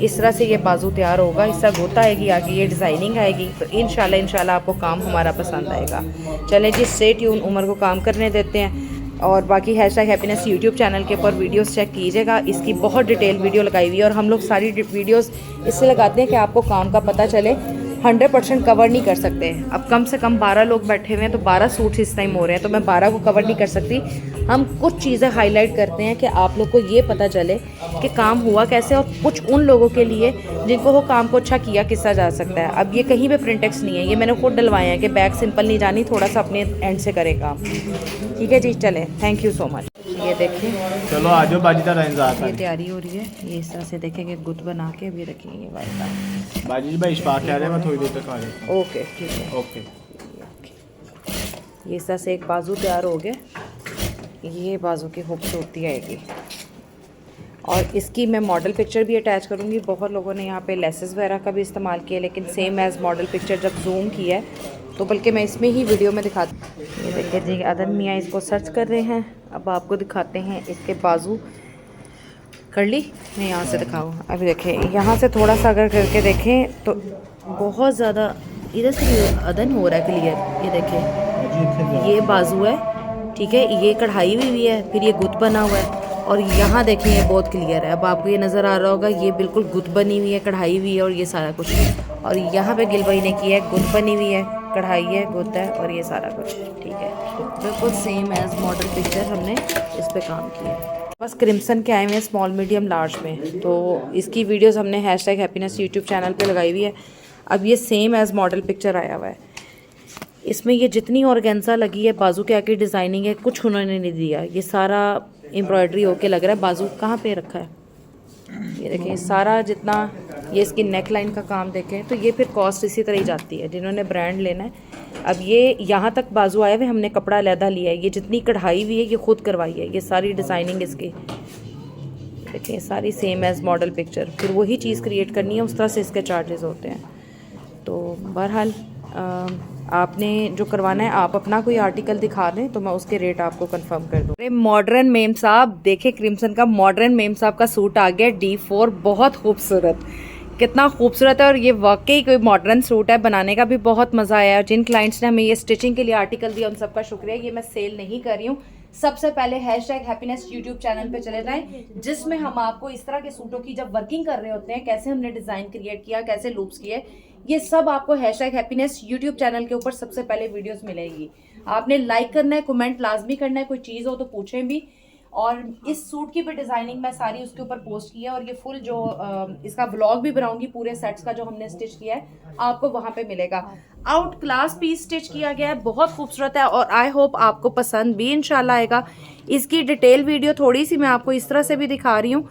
इस तरह से ये बाजू तैयार होगा, इस तरह गोता आएगी, आगे ये डिज़ाइनिंग आएगी। तो इंशाल्लाह आपको काम हमारा पसंद आएगा। चलें जी, स्टे ट्यून, उमर को काम करने देते हैं। और बाकी #हैप्पीनेस यूट्यूब चैनल के ऊपर वीडियोस चेक कीजिएगा, इसकी बहुत डिटेल वीडियो लगाई हुई है। और हम लोग सारी वीडियोस इससे लगाते हैं कि आपको काम का पता चले। 100% कवर नहीं कर सकते। अब कम से कम 12 लोग बैठे हुए हैं, तो 12 सूट्स इस टाइम हो रहे हैं, तो मैं 12 को कवर नहीं कर सकती। हम कुछ चीज़ें हाईलाइट करते हैं कि आप लोग को ये पता चले कि काम हुआ कैसे, और कुछ उन लोगों के लिए जिनको वो काम को अच्छा किया किसा जा सकता है। अब ये कहीं पे प्रिंटेक्स नहीं है, ये मैंने खुद डलवाए हैं कि बैग सिंपल नहीं जानी, थोड़ा सा अपने एंड से करे काम। ठीक है जी, चले, थैंक यू सो मच। ये देखें, चलो आ जाओ बाजी का इंतजार ये तैयारी हो रही है। ये इस तरह से देखेंगे, गुत बना के अभी रखेंगे ये वाला। बाजी जी भाई इशफाक कह रहे हैं, मैं थोड़ी देर तक आ जाता ओके, ठीक है, हूं। ओके, ये इस तरह से एक बाजू तैयार हो गया। ये बाजू की खूबसूरती आएगी। और इसकी मैं मॉडल पिक्चर भी अटैच करूँगी। बहुत लोगों ने यहाँ पे लेसेस वगैरह का भी इस्तेमाल किया, लेकिन सेम एज़ मॉडल पिक्चर जब जूम किया है तो बल्कि मैं इसमें ही वीडियो में दिखाती हूँ। ये देखिए जी, अदन मियाँ इसको सर्च कर रहे हैं। अब आपको दिखाते हैं इसके बाजू। कर ली, मैं यहाँ से दिखाऊँ। अभी देखें, यहाँ से थोड़ा सा अगर करके देखें तो बहुत ज़्यादा इधर से अदन हो रहा है क्लियर। ये देखें, ये बाजू है, ठीक है, ये कढ़ाई हुई है, फिर ये गुत बना हुआ है, और यहाँ देखें ये बहुत क्लियर है। अब आपको ये नज़र आ रहा होगा, ये बिल्कुल गुत बनी हुई है, कढ़ाई हुई है, और ये सारा कुछ। और यहाँ पे गिल भाई ने किया है, गुत बनी हुई है, कढ़ाई है, गुत है, और ये सारा कुछ। ठीक है, बिल्कुल सेम एज मॉडल पिक्चर हमने इस पे काम किया। बस क्रिम्सन के आए हुए हैं स्मॉल मीडियम लार्ज में, तो इसकी वीडियोस हमने #हैप्पीनेस यूट्यूब चैनल पे लगाई हुई है। अब ये सेम एज मॉडल पिक्चर आया हुआ है। इसमें ये जितनी ऑर्गेन्जा लगी है, बाजू के आगे डिज़ाइनिंग है, कुछ उन्होंने नहीं दिया। ये सारा एम्ब्रॉयडरी होके लग रहा है। बाजू कहाँ पे रखा है, ये देखें, सारा जितना ये इसकी नेक लाइन का काम देखें, तो ये फिर कॉस्ट इसी तरह ही जाती है जिन्होंने ब्रांड लेना है। अब ये यहाँ तक बाजू आए हुए, हमने कपड़ा अलहदा लिया है। ये जितनी कढ़ाई हुई है ये खुद करवाई है। ये सारी डिज़ाइनिंग इसकी देखें, सारी सेम एज मॉडल पिक्चर। फिर वही चीज़ क्रिएट करनी है, उस तरह से इसके चार्जेस होते हैं। तो बहरहाल आपने जो करवाना है, आप अपना कोई आर्टिकल दिखा दें तो मैं उसके रेट आपको कंफर्म कर दूँ। अरे मॉडर्न मेम साहब, देखे क्रिम्सन का मॉडर्न मेम साहब का सूट आ गया D4, बहुत खूबसूरत, कितना खूबसूरत है। और ये वाकई कोई मॉडर्न सूट है, बनाने का भी बहुत मज़ा आया। जिन क्लाइंट्स ने हमें ये स्टिचिंग के लिए आर्टिकल दिया, उन सबका शुक्रिया। ये मैं सेल नहीं कर रही हूँ। सबसे पहले #हैप्पीनेस यूट्यूब चैनल पे चले जाएं, जिसमें हम आपको इस तरह के सूटों की जब वर्किंग कर रहे होते हैं, कैसे हमने डिज़ाइन क्रिएट किया, कैसे लूप्स किए, ये सब आपको #हैप्पीनेस यूट्यूब चैनल के ऊपर सबसे पहले वीडियोस मिलेगी। आपने लाइक करना है, कमेंट लाजमी करना है, कोई चीज़ हो तो पूछें भी। और इस सूट की भी डिज़ाइनिंग मैं सारी उसके ऊपर पोस्ट की है, और ये फुल जो इसका व्लॉग भी बनाऊंगी पूरे सेट्स का जो हमने स्टिच किया है, आपको वहाँ पे मिलेगा। आउट क्लास पीस स्टिच किया गया है, बहुत खूबसूरत है, और आई होप आपको पसंद भी इंशाल्लाह आएगा। इसकी डिटेल वीडियो थोड़ी सी मैं आपको इस तरह से भी दिखा रही हूँ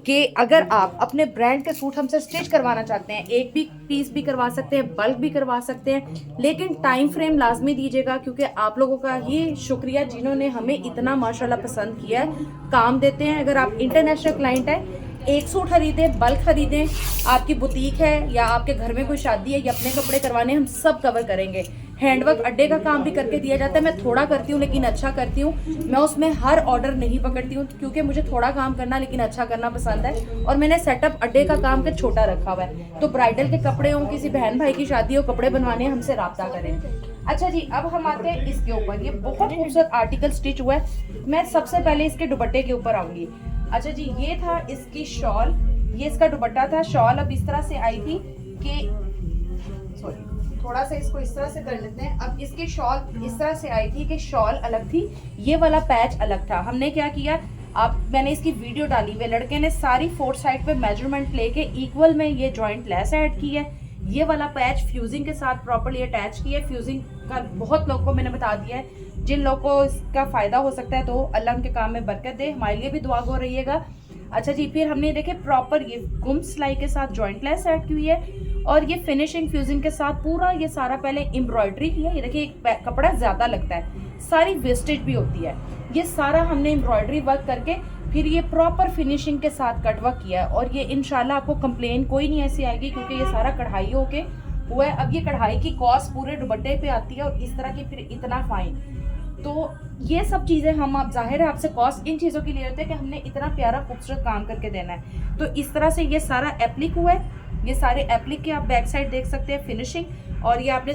कि अगर आप अपने ब्रांड के सूट हमसे स्टिच करवाना चाहते हैं, एक भी पीस भी करवा सकते हैं, बल्क भी करवा सकते हैं, लेकिन टाइम फ्रेम लाजमी दीजिएगा, क्योंकि आप लोगों का ही शुक्रिया जिन्होंने हमें इतना माशाल्लाह पसंद किया है, काम देते हैं। अगर आप इंटरनेशनल क्लाइंट है, एक सूट खरीदें, बल्क खरीदें, आपकी बुटीक है या आपके घर में कोई शादी है या अपने कपड़े करवाने, हम सब कवर करेंगे। हैंडवर्क अड्डे का काम भी करके दिया जाता है। मैं थोड़ा करती हूँ लेकिन अच्छा करती हूँ। मैं उसमें हर ऑर्डर नहीं पकड़ती हूँ, क्योंकि मुझे थोड़ा काम करना लेकिन अच्छा करना पसंद है। और मैंने सेटअप अड्डे का काम के छोटा रखा हुआ है। तो ब्राइडल के कपड़े हों, किसी बहन भाई की शादी हो, कपड़े बनवाने, हमसे रब्ता करें। अच्छा जी, अब हम आते हैं इसके ऊपर। ये बहुत खूबसूरत आर्टिकल स्टिच हुआ है। मैं सबसे पहले इसके दुपट्टे के ऊपर आऊंगी। अच्छा जी, ये था इसकी शॉल, ये इसका दुपट्टा था। शॉल अब इस तरह से आई थी कि थोड़ा सा इसको इस तरह से कर लेते हैं। अब इसकी शॉल इस तरह से आई थी कि शॉल अलग थी, ये वाला पैच अलग था। हमने क्या किया, मैंने इसकी वीडियो डाली हुई, लड़के ने सारी 4 साइड पे मेजरमेंट लेके इक्वल में ये जॉइंट लेस ऐड की है। ये वाला पैच फ्यूजिंग के साथ प्रॉपर्ली अटैच किया है। फ्यूजिंग इसका बहुत लोगों को मैंने बता दिया है। जिन लोगों को इसका फ़ायदा हो सकता है तो अल्लाह उनके काम में बरकत दे, हमारे लिए भी दुआ गो रहिएगा। अच्छा जी, फिर हमने देखे प्रॉपर ये गुम सिलाई के साथ जॉइंट लेस ऐड की हुई है और ये फिनिशिंग फ्यूजिंग के साथ पूरा ये सारा पहले एम्ब्रॉयडरी की है। ये देखिए कपड़ा ज़्यादा लगता है, सारी वेस्टेज भी होती है। ये सारा हमने एम्ब्रॉयडरी वर्क करके फिर ये प्रॉपर फिनिशिंग के साथ कट वर्क किया है और ये इंशाल्लाह आपको कंप्लेन कोई नहीं ऐसी आएगी क्योंकि ये सारा कढ़ाई होके हुआ है। अब ये कढ़ाई की कॉस्ट पूरे दुपट्टे पे आती है और इस तरह की फिर इतना फाइन, तो ये सब चीज़ें हम आप जाहिर है आपसे कॉस्ट इन चीज़ों की ले रहे थे कि हमने इतना प्यारा खूबसूरत काम करके देना है। तो इस तरह से ये सारा एप्लिक हुआ है। ये सारे एप्लिक के आप बैक साइड देख सकते हैं फिनिशिंग, और ये आपने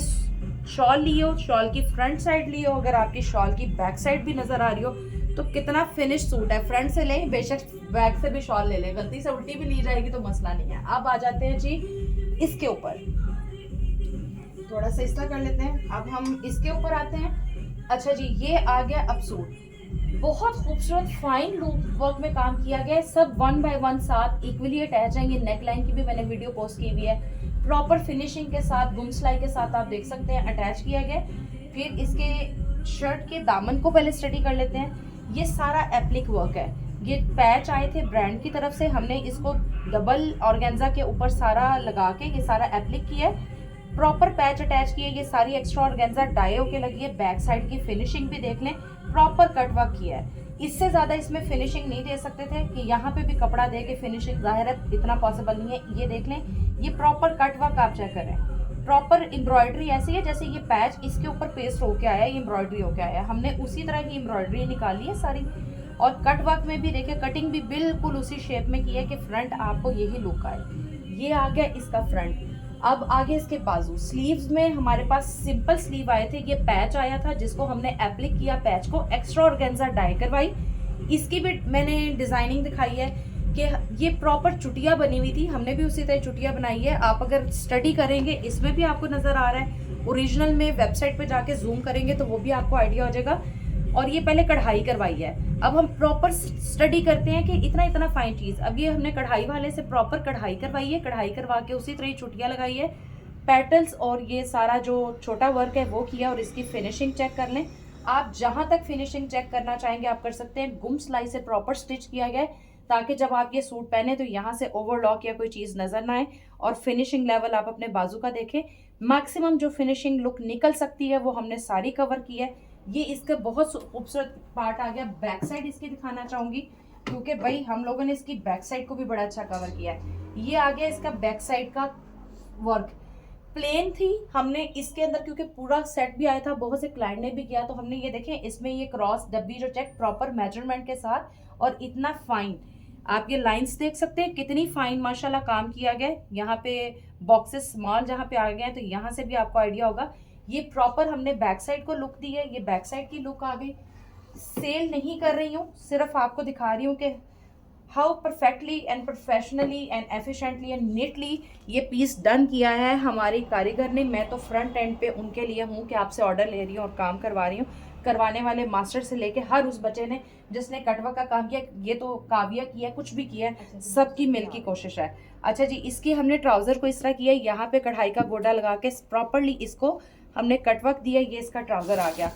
शॉल ली हो, शॉल की फ्रंट साइड ली हो, अगर आपकी शॉल की बैक साइड भी नज़र आ रही हो तो कितना फिनिश सूट है। फ्रंट से लें, बेशक बैक से भी शॉल ले लें, गलती से उल्टी भी ली जाएगी तो मसला नहीं है। अब आ जाते हैं जी इसके ऊपर, थोड़ा सा इस तरह कर लेते हैं। अब हम इसके ऊपर आते हैं। अच्छा जी, ये आ गया अब सूट, बहुत खूबसूरत फाइन लूप वर्क में काम किया गया है। सब 1 बाय 1 साथ इक्वली अटैच है। ये नेक लाइन की भी मैंने वीडियो पोस्ट की हुई है, प्रॉपर फिनिशिंग के साथ गुम सिलाई के साथ आप देख सकते हैं अटैच किया गया। फिर इसके शर्ट के दामन को पहले स्टडी कर लेते हैं। ये सारा एप्लिक वर्क है। ये पैच आए थे ब्रांड की तरफ से, हमने इसको डबल ऑर्गेन्जा के ऊपर सारा लगा के ये सारा एप्लिक किया है, प्रॉपर पैच अटैच किए। ये सारी एक्स्ट्रा ऑर्गेन्जा डाई होके लगी है। बैक साइड की फिनिशिंग भी देख लें, प्रॉपर कट वर्क किया है। इससे ज़्यादा इसमें फिनिशिंग नहीं दे सकते थे कि यहाँ पे भी कपड़ा दे के फिनिशिंग, जाहिर है इतना पॉसिबल नहीं है। ये देख लें, ये प्रॉपर कट वर्क आप चेक करें, प्रॉपर एम्ब्रॉयडरी ऐसी है जैसे ये पैच इसके ऊपर पेस्ट होके आया है, ये एम्ब्रॉयडरी होके आया है। हमने उसी तरह की एम्ब्रॉयडरी निकाली है सारी, और कट वर्क में भी देखिए कटिंग भी बिल्कुल उसी शेप में की है कि फ्रंट आपको यही लुक आए। ये आ गया इसका फ्रंट। अब आगे इसके बाजू, स्लीव्स में हमारे पास सिंपल स्लीव आए थे। ये पैच आया था जिसको हमने एप्लिक किया, पैच को एक्स्ट्रा ऑर्गेन्जा डाई करवाई। इसकी भी मैंने डिजाइनिंग दिखाई है कि ये प्रॉपर चुटिया बनी हुई थी, हमने भी उसी तरह चुटिया बनाई है। आप अगर स्टडी करेंगे इसमें भी आपको नजर आ रहा है, ओरिजिनल में वेबसाइट पे जाके जूम करेंगे तो वो भी आपको आइडिया हो जाएगा। और ये पहले कढ़ाई करवाई है। अब हम प्रॉपर स्टडी करते हैं कि इतना फाइन चीज़, अब ये हमने कढ़ाई वाले से प्रॉपर कढ़ाई करवाई है, कढ़ाई करवा के उसी तरह चुटिया लगाई है, पेटल्स और ये सारा जो छोटा वर्क है वो किया। और इसकी फिनिशिंग चेक कर लें आप, जहाँ तक फिनिशिंग चेक करना चाहेंगे आप कर सकते हैं। गुम सिलाई से प्रॉपर स्टिच किया गया है ताकि जब आप ये सूट पहने तो यहाँ से ओवरलॉक या कोई चीज़ नज़र ना आए। और फिनिशिंग लेवल आप अपने बाजू का देखें, मैक्सिमम जो फिनिशिंग लुक निकल सकती है वो हमने सारी कवर की है। ये इसका बहुत खूबसूरत पार्ट आ गया। बैक साइड इसकी दिखाना चाहूँगी क्योंकि भाई हम लोगों ने इसकी बैक साइड को भी बड़ा अच्छा कवर किया है। ये आ गया इसका बैक साइड का वर्क, प्लेन थी, हमने इसके अंदर क्योंकि पूरा सेट भी आया था, बहुत से क्लाइंट ने भी किया, तो हमने ये देखें इसमें ये क्रॉस डब्बी जो चेक प्रॉपर मेजरमेंट के साथ, और इतना फाइन आप ये लाइंस देख सकते हैं कितनी फाइन माशाल्लाह काम किया गया। यहाँ पे बॉक्सेस स्मॉल जहाँ पे आ गए हैं तो यहाँ से भी आपको आइडिया होगा। ये प्रॉपर हमने बैक साइड को लुक दी है, ये बैक साइड की लुक आ गई। सेल नहीं कर रही हूँ, सिर्फ आपको दिखा रही हूँ कि how perfectly and professionally and efficiently and neatly ये पीस डन किया है हमारी कारीगर ने। मैं तो फ्रंट एंड पे उनके लिए हूँ कि आपसे ऑर्डर ले रही हूँ और काम करवा रही हूँ। करवाने वाले मास्टर से लेके हर उस बच्चे ने जिसने कटवा का काम किया, ये तो काव्या किया, कुछ भी किया, सबकी मिल की कोशिश है। अच्छा जी, इसकी हमने ट्राउज़र को इस तरह किया, यहाँ पे कढ़ाई का गोटा लगा के प्रॉपरली इसको हमने कटवर्क दिया। ये इसका ट्राउज़र आ गया।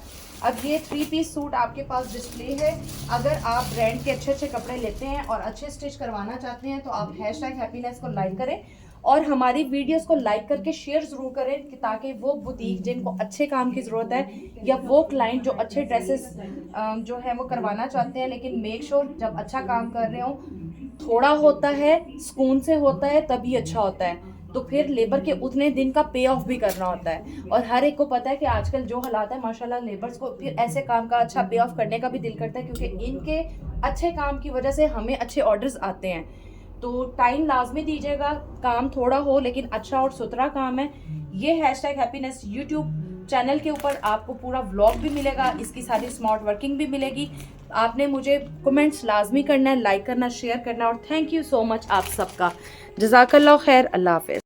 अब ये 3 पीस सूट आपके पास डिस्प्ले है। अगर आप ब्रांड के अच्छे कपड़े लेते हैं और अच्छे स्टिच करवाना चाहते हैं तो आप #हैप्पीनेस को लाइक करें और हमारी वीडियोस को लाइक करके शेयर ज़रूर करें कि ताकि वो बुटीक जिनको अच्छे काम की ज़रूरत है या वो क्लाइंट जो अच्छे ड्रेसेस जो है वो करवाना चाहते हैं, लेकिन मेक श्योर जब अच्छा काम कर रहे हो, थोड़ा होता है सुकून से होता है तभी अच्छा होता है, तो फिर लेबर के उतने दिन का पे ऑफ भी करना होता है। और हर एक को पता है कि आजकल जो हालात है माशाल्लाह लेबर्स को फिर ऐसे काम का अच्छा पे ऑफ करने का भी दिल करता है क्योंकि इनके अच्छे काम की वजह से हमें अच्छे ऑर्डर्स आते हैं। तो टाइम लाजमी दीजिएगा, काम थोड़ा हो लेकिन अच्छा और सुथरा काम है। ये #हैप्पीनेस यूट्यूब चैनल के ऊपर आपको पूरा व्लॉग भी मिलेगा, इसकी सारी स्मार्ट वर्किंग भी मिलेगी। आपने मुझे कमेंट्स लाजमी करना है, लाइक करना, शेयर करना, और थैंक यू सो मच आप सबका। जज़ाकल्लाह खैर, अल्लाह हाफ़िज़।